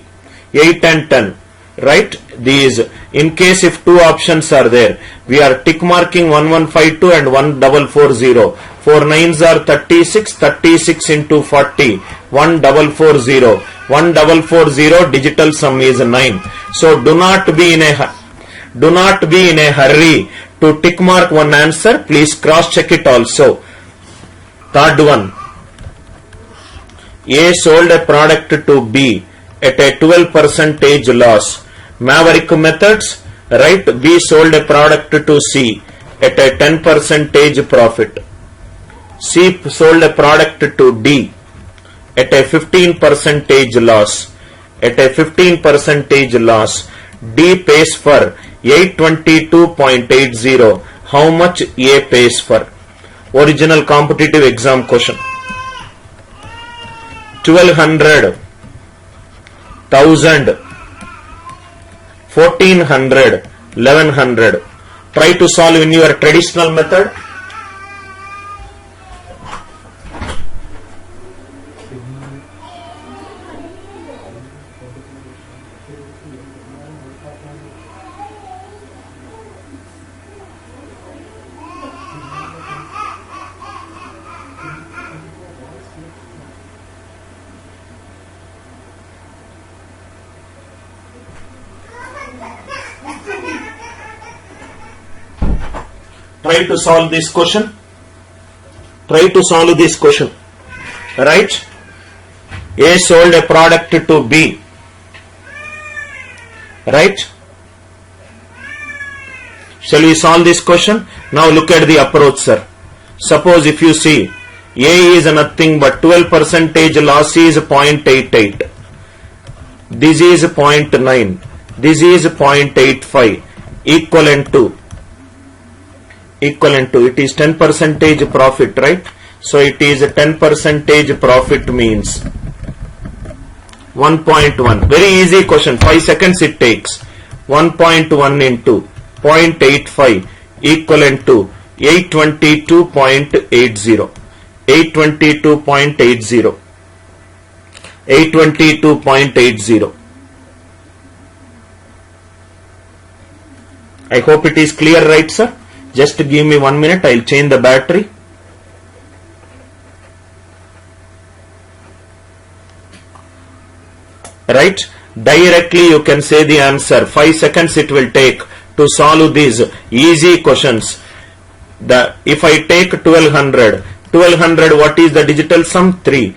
8 and 10. Right? These, in case if 2 options are there, we are tick marking 1152 and 1440. 4 9s are 36. 36 into 40. 1440. 1440 digital sum is 9. So do not be in a hurry to tick mark one answer. Please cross check it also. Third one. A sold a product to B at a 12% loss. Maverick methods, right? B sold a product to C at a 10% profit. C sold a product to D at a 15% loss. At a 15% loss, D pays for 822.80. How much A pays for? Original competitive exam question. 1200, 1000, 1400, 1100. Try to solve in your traditional method. Try to solve this question. Try to solve this question. Right? A sold a product to B. Right? Shall we solve this question? Now look at the approach, sir. Suppose if you see A is nothing but 12% loss is 0.88. This is 0.9. This is 0.85. Equivalent to it is 10% profit, right? So it is a 10% profit means 1.1. Very easy question. 5 seconds it takes. 1.1 into 0.85 equivalent to 822.80. 822.80. 822.80. I hope it is clear, right, sir? Just give me 1 minute, I'll change the battery. Right? Directly you can say the answer. 5 seconds it will take to solve these easy questions. If I take 1200, what is the digital sum? 3.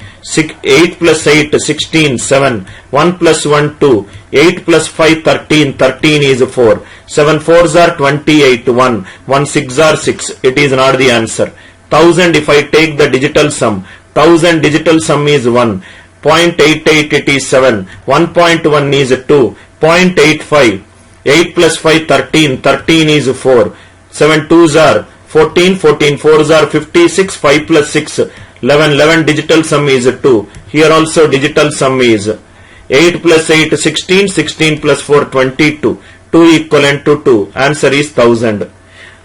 8 plus 8, 16, 7. 1 plus 1, 2. 8 plus 5, 13. 13 is 4. 7 4s are 28. 1. 1 6 are 6. It is not the answer. 1000 if I take the digital sum. 1000 digital sum is 1. 0.88 it is 7. 1.1 is 2. 0.85. 8 plus 5, 13. 13 is 4. 7 2s are 14. 14 4s are 56. 5 plus 6. 11. 11 digital sum is 2. Here also digital sum is 8 plus 8, 16. 16 plus 4, 22. 2 equivalent to 2. Answer is 1000.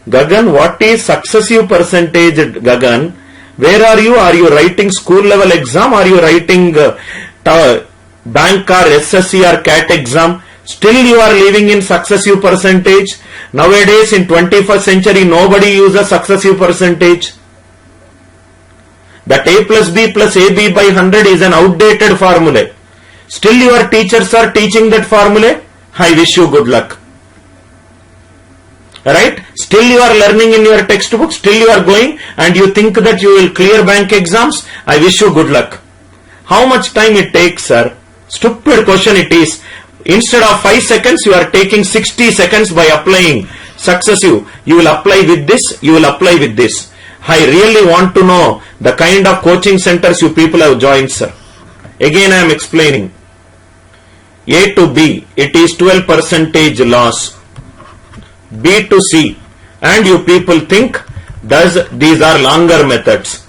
Gagan, what is successive percentage, Gagan? Where are you? Are you writing school level exam? Are you writing bank or SSC or CAT exam? Still you are living in successive percentage. Nowadays in 21st century nobody uses successive percentage. That A plus B plus AB by 100 is an outdated formula. Still your teachers are teaching that formula. I wish you good luck. Right? Still you are learning in your textbook. Still you are going and you think that you will clear bank exams. I wish you good luck. How much time it takes, sir? Stupid question it is. Instead of 5 seconds, you are taking 60 seconds by applying successive. You will apply with this, you will apply with this. I really want to know the kind of coaching centers you people have joined, sir. Again I am explaining. A to B, it is 12% loss. B to C, and you people think these are longer methods.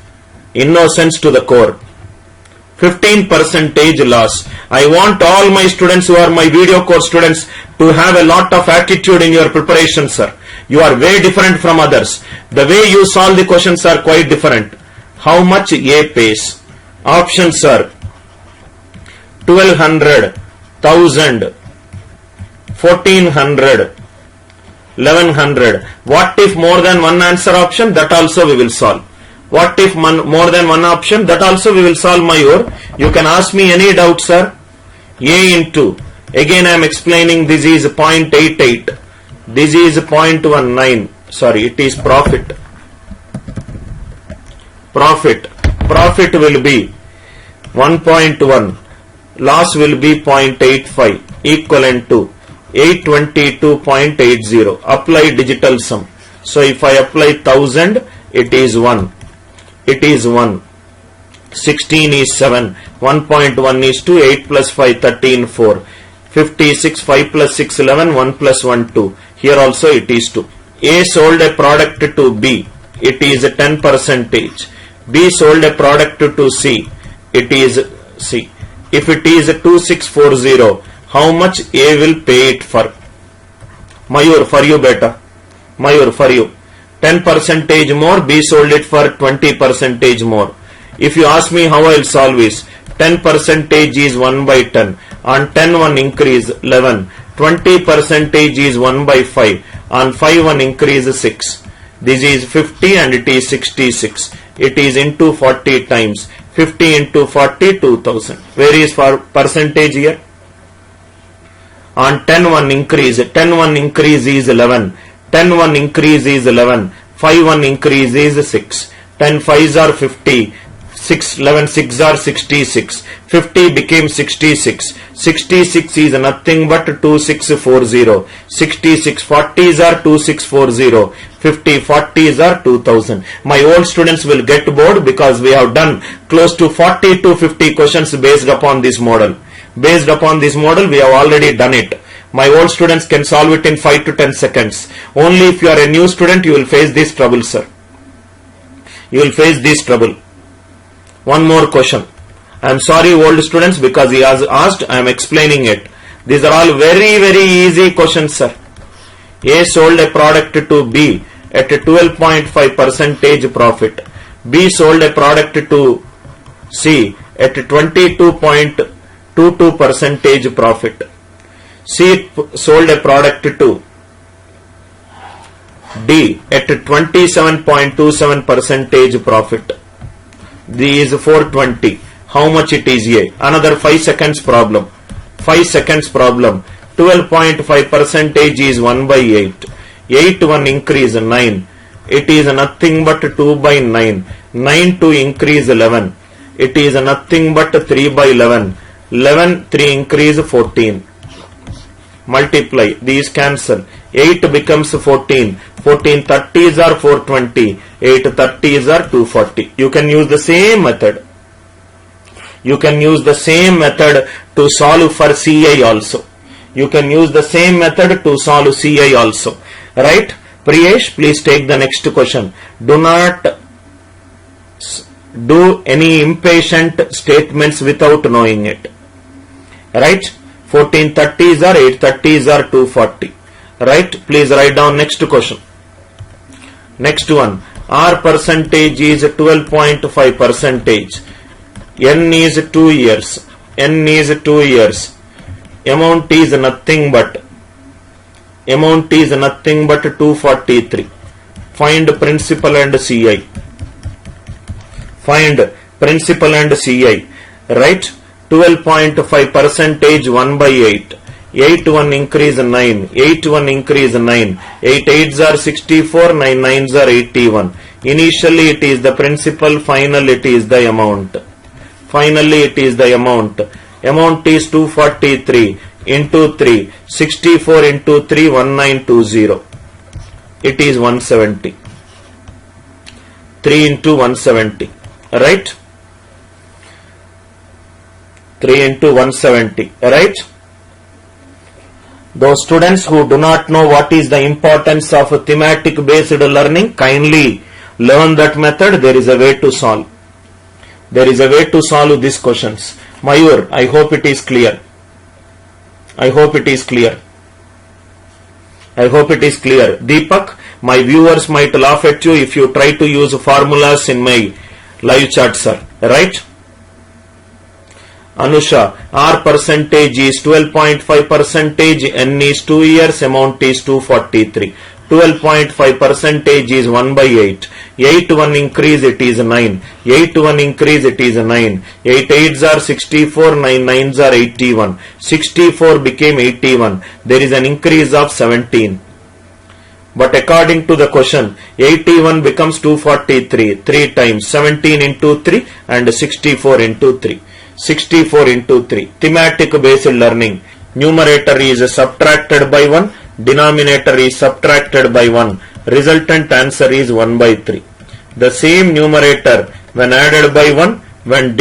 Innocence to the core. 15% loss. I want all my students who are my video course students to have a lot of attitude in your preparation, sir. You are way different from others. The way you solve the questions are quite different. How much A pays? Options are 1200, 1000, 1400, 1100. What if more than one answer option? That also we will solve. What if more than one option? That also we will solve, my own. You can ask me any doubt, sir. A into, again I am explaining, this is 0.88. This is 0.19. Sorry, it is profit. Profit will be 1.1. loss will be 0.85 equivalent to 822.80. Apply digital sum. So if I apply 1000, it is 1. It is 1. 16 is 7. 1.1 is 2. 8 plus 5, 13, 4. 56, 5 plus 6, 11. 1 plus 1, 2. Here also it is 2. A sold a product to B. It is 10%. B sold a product to C. It is C. If it is 2640, how much A will pay it for? Mayur, for you beta. Mayur, for you. 10% more, B sold it for 20% more. If you ask me how I will solve this, 10% is 1 by 10. On 10 1 increase 11. 20% is 1 by 5. On 5 1 increase 6. This is 50 and it is 66. It is into 40 times. 50 into 40, 2000. Where is for percentage here? On 10 1 increase, 10 1 increase is 11. 10 1 increase is 11. 5 1 increase is 6. 10 5s are 50. 6 11 6 are 66. 50 became 66. 66 is nothing but 2640. 66 40s are 2640. 50 40s are 2000. My old students will get bored because we have done close to 40 to 50 questions based upon this model. Based upon this model, we have already done it. My old students can solve it in 5 to 10 seconds. Only if you are a new student, you will face this trouble, sir. You will face this trouble. One more question. I am sorry, old students, because he has asked, I am explaining it. These are all very, very easy questions, sir. A sold a product to B at a 12.5% profit. B sold a product to C at a 22.22% profit. C sold a product to D at a 27.27% profit. This is 420. How much it is A? Another 5 seconds problem. 5 seconds problem. 12.5% is 1 by 8. 8 1 increase 9. It is nothing but 2 by 9. 9 2 increase 11. It is nothing but 3 by 11. 11 3 increase 14. Multiply. These cancel. 8 becomes 14. 14 30s are 420. 8 30s are 240. You can use the same method. You can use the same method to solve for CI also. You can use the same method to solve CI also. Right? Priyesh, please take the next question. Do not do any impatient statements without knowing it. Right? 1430s are 830s are 240. Right? Please write down next question. Next one. R percentage is 12.5%. N is 2 years. N is 2 years. Amount is nothing but 243. Find principal and CI. Find principal and CI. Right? 12.5% 1 by 8. 8 1 increase 9. 8 1 increase 9. 8 8s are 64. 9 9s are 81. Initially it is the principal. Final it is the amount. Finally it is the amount. Amount is 243 into 3. 64 into 3 1920. It is 170. 3 into 170. Right? 3 into 170. Right? Those students who do not know what is the importance of thematic based learning, kindly learn that method. There is a way to solve. There is a way to solve these questions. Mayur, I hope it is clear. I hope it is clear. I hope it is clear. Deepak, my viewers might laugh at you if you try to use formulas in my live chat, sir. Right? Anusha, R percentage is 12.5%. N is 2 years. Amount is 243. 12.5% is 1 by 8. 8 1 increase it is 9. 8 1 increase it is 9. 8 8s are 64. 9 9s are 81. 64 became 81. There is an increase of 17. But according to the question, 81 becomes 243. 3 times 17 into 3 and 64 into 3. 64 into 3. Thematic based learning. Numerator is subtracted by 1. Denominator is subtracted by 1. Resultant answer is 1 by 3. The same numerator when added by 1, when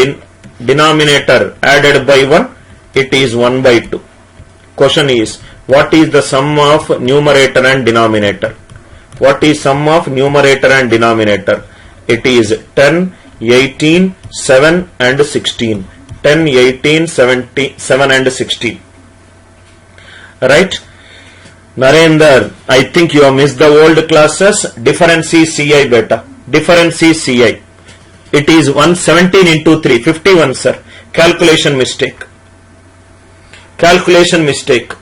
denominator added by 1, it is 1 by 2. Question is, what is the sum of numerator and denominator? What is sum of numerator and denominator? It is 10, 18, 7 and 16. 10, 18, 7 and 16. Right? Narendra, I think you have missed the old classes. Difference is Ci beta. Difference is Ci. It is 117 into 3. 51, sir. Calculation mistake. Calculation mistake.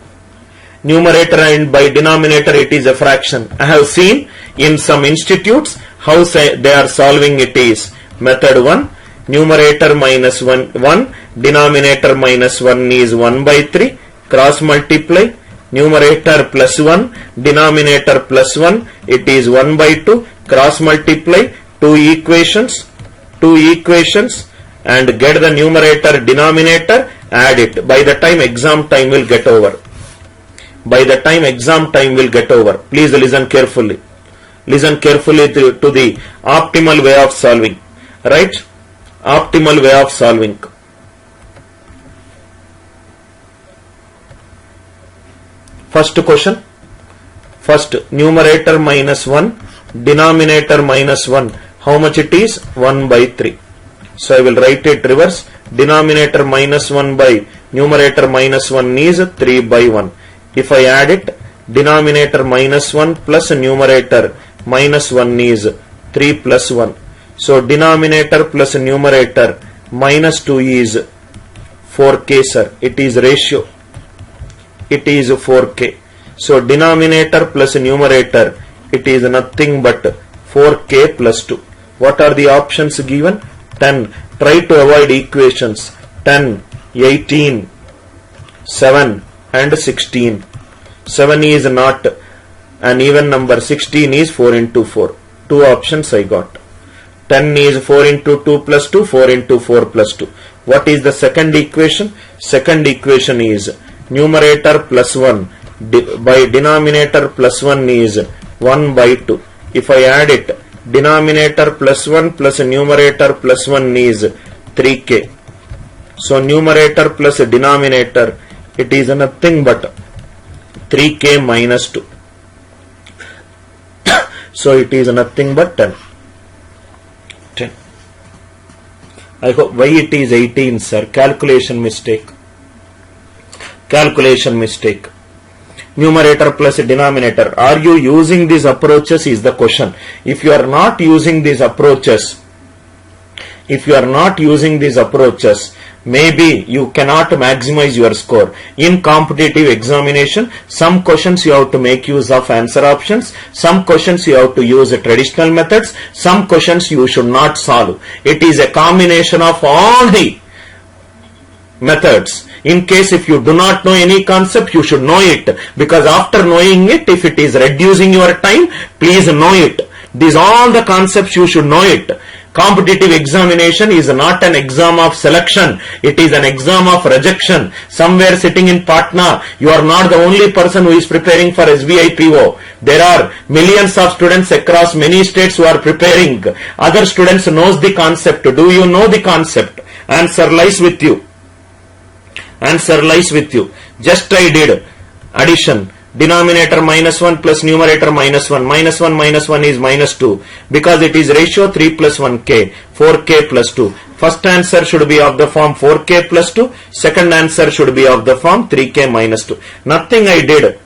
Numerator and by denominator it is a fraction. I have seen in some institutes how they are solving it is. Method 1. Numerator minus 1, denominator minus 1 is 1 by 3. Cross multiply. Numerator plus 1, denominator plus 1, it is 1 by 2. Cross multiply. Two equations and get the numerator, denominator, add it. By the time exam time will get over. By the time exam time will get over. Please listen carefully. Listen carefully to the optimal way of solving. Right? Optimal way of solving. First question. First, numerator minus 1, denominator minus 1. How much it is? 1 by 3. So I will write it reverse. Denominator minus 1 by numerator minus 1 is 3 by 1. If I add it, denominator minus 1 plus numerator minus 1 is 3 plus 1. So denominator plus numerator minus 2 is 4k, sir. It is ratio. It is 4k. So denominator plus numerator, it is nothing but 4k plus 2. What are the options given? 10. Try to avoid equations. 10, 18, 7 and 16. 7 is not an even number. 16 is 4 into 4. Two options I got. 10 is 4 into 2 plus 2, 4 into 4 plus 2. What is the second equation? Second equation is numerator plus 1 by denominator plus 1 is 1 by 2. If I add it, denominator plus 1 plus numerator plus 1 is 3k. So numerator plus denominator, it is nothing but 3k minus 2. So it is nothing but 10. I hope why it is 18, sir. Calculation mistake. Calculation mistake. Numerator plus denominator. Are you using these approaches is the question. If you are not using these approaches, maybe you cannot maximize your score. In competitive examination, some questions you have to make use of answer options, some questions you have to use traditional methods, some questions you should not solve. It is a combination of all the methods. In case if you do not know any concept, you should know it, because after knowing it, if it is reducing your time, please know it. These all the concepts you should know it. Competitive examination is not an exam of selection. It is an exam of rejection. Somewhere sitting in Patna, you are not the only person who is preparing for SBI PO. There are millions of students across many states who are preparing. Other students knows the concept. Do you know the concept? Answer lies with you. Answer lies with you. Just I did addition. Denominator minus 1 plus numerator minus 1. Minus 1 minus 1 is minus 2. Because it is ratio 3 plus 1k. 4k plus 2. First answer should be of the form 4k plus 2. Second answer should be of the form 3k minus 2. Nothing I did.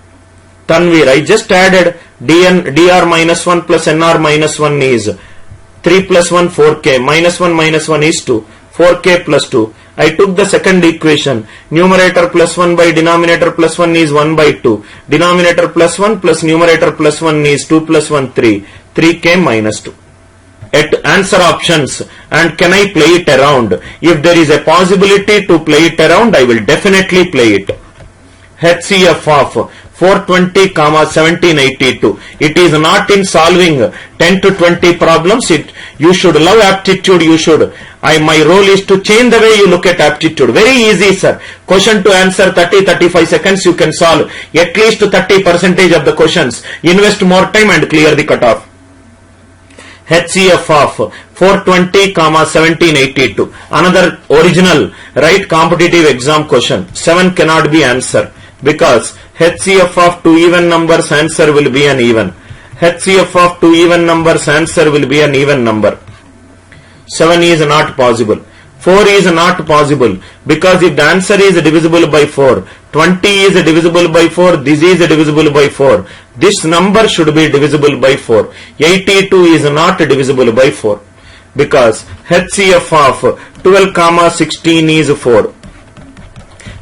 Tanvir, I just added dr minus 1 plus nr minus 1 is 3 plus 1 4k. Minus 1 is 2. 4k plus 2. I took the second equation. Numerator plus 1 by denominator plus 1 is 1 by 2. Denominator plus 1 plus numerator plus 1 is 2 plus 1 3. 3k minus 2. At answer options, and can I play it around? If there is a possibility to play it around, I will definitely play it. HCF of 420, 1782. It is not in solving 10 to 20 problems. You should love aptitude. My role is to change the way you look at aptitude. Very easy, sir. Question to answer 30-35 seconds you can solve at least 30% of the questions. Invest more time and clear the cutoff. HCF of 420, 1782. Another original, right, competitive exam question. 7 cannot be answered because HCF of 2 even numbers answer will be an even. HCF of 2 even numbers answer will be an even number. 7 is not possible. 4 is not possible because if the answer is divisible by 4, 20 is divisible by 4, this is divisible by 4. This number should be divisible by 4. 82 is not divisible by 4 because HCF of 12, 16 is 4.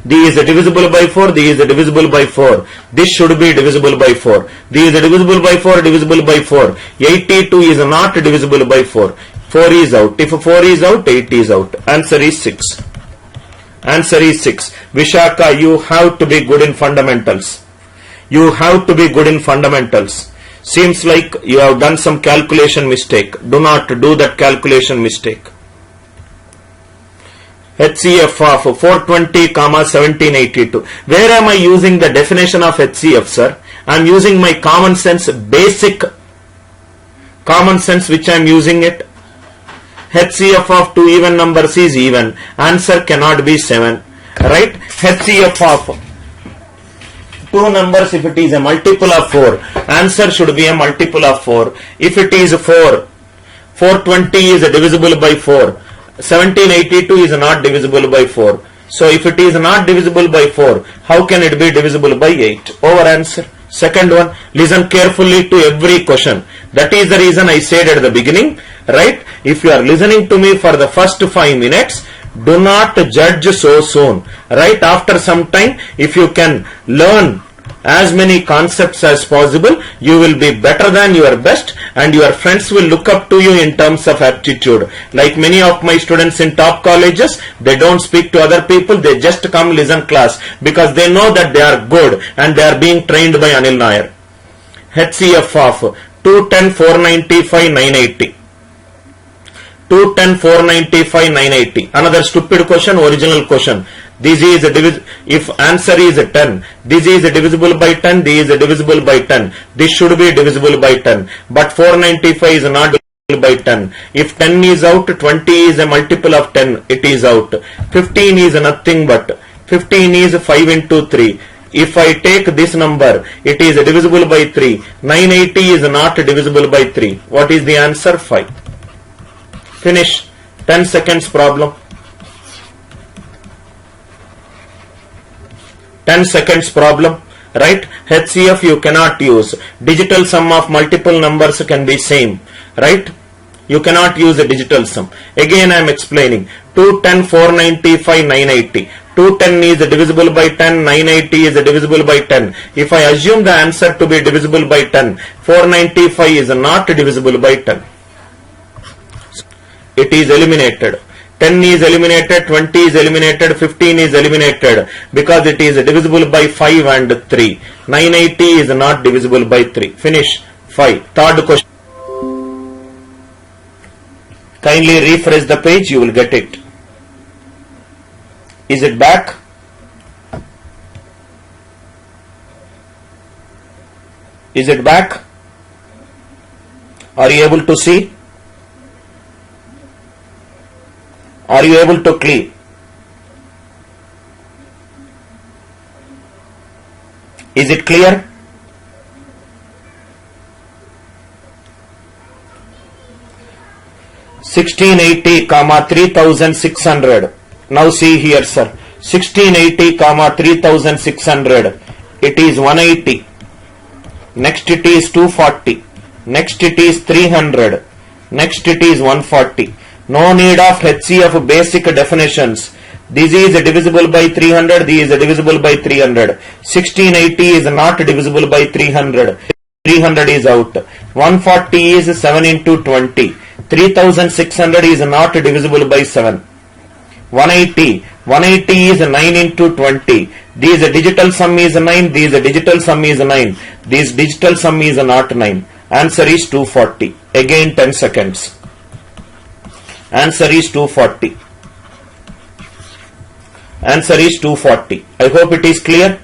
This is divisible by 4, this is divisible by 4. This should be divisible by 4. This is divisible by 4, divisible by 4. 82 is not divisible by 4. 4 is out. If 4 is out, 8 is out. Answer is 6. Answer is 6. Vishaka, you have to be good in fundamentals. You have to be good in fundamentals. Seems like you have done some calculation mistake. Do not do that calculation mistake. HCF of 420, 1782. Where am I using the definition of HCF, sir? I am using my common sense, basic common sense which I am using it. HCF of 2 even numbers is even. Answer cannot be 7. Right? HCF of 2 numbers, if it is a multiple of 4, answer should be a multiple of 4. If it is 4, 420 is divisible by 4. 1782 is not divisible by 4. So if it is not divisible by 4, how can it be divisible by 8? Over answer. Second one, listen carefully to every question. That is the reason I said at the beginning, right? If you are listening to me for the first 5 minutes, do not judge so soon. Right after some time, if you can learn as many concepts as possible, you will be better than your best and your friends will look up to you in terms of aptitude. Like many of my students in top colleges, they don't speak to other people, they just come listen class because they know that they are good and they are being trained by Anil Nair. HCF of 210, 495, 980. 210, 495, 980. Another stupid question, original question. This is if answer is 10, this is divisible by 10, this is divisible by 10. This should be divisible by 10. But 495 is not divisible by 10. If 10 is out, 20 is a multiple of 10, it is out. 15 is nothing but 15 is 5 into 3. If I take this number, it is divisible by 3. 980 is not divisible by 3. What is the answer? 5. Finish. 10 seconds problem. 10 seconds problem. Right? HCF you cannot use. Digital sum of multiple numbers can be same. Right? You cannot use a digital sum. Again I am explaining. 210, 495, 980. 210 is divisible by 10, 980 is divisible by 10. If I assume the answer to be divisible by 10, 495 is not divisible by 10. It is eliminated. 10 is eliminated, 20 is eliminated, 15 is eliminated because it is divisible by 5 and 3. 980 is not divisible by 3. Finish. 5. Third question. Kindly refresh the page, you will get it. Is it back? Is it back? Are you able to see? Are you able to clear? Is it clear? $1680, 3600. Now see here, sir. 1680, 3600. It is 180. Next it is 240. Next it is 300. Next it is 140. No need of HCF basic definitions. This is divisible by 300. This is divisible by 300. 1680 is not divisible by 300. 300 is out. 140 is 7 into 20. 3600 is not divisible by 7. 180. 180 is 9 into 20. This digital sum is 9. This digital sum is 9. This digital sum is not 9. Answer is 240. Again 10 seconds. Answer is 240. Answer is 240. I hope it is clear.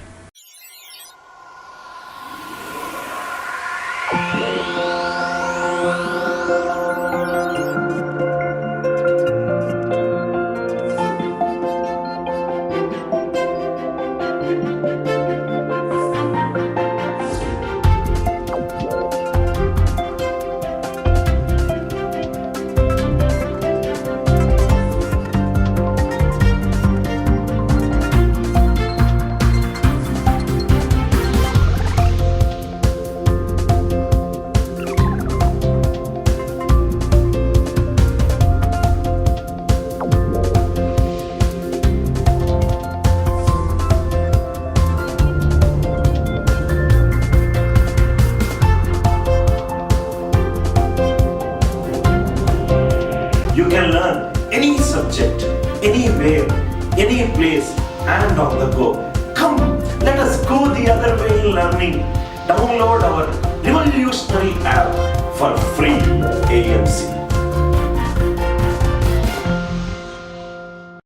You can learn any subject, anywhere, any place, and on the go. Come, let us go the other way learning. Download our revolutionary app for free AMC.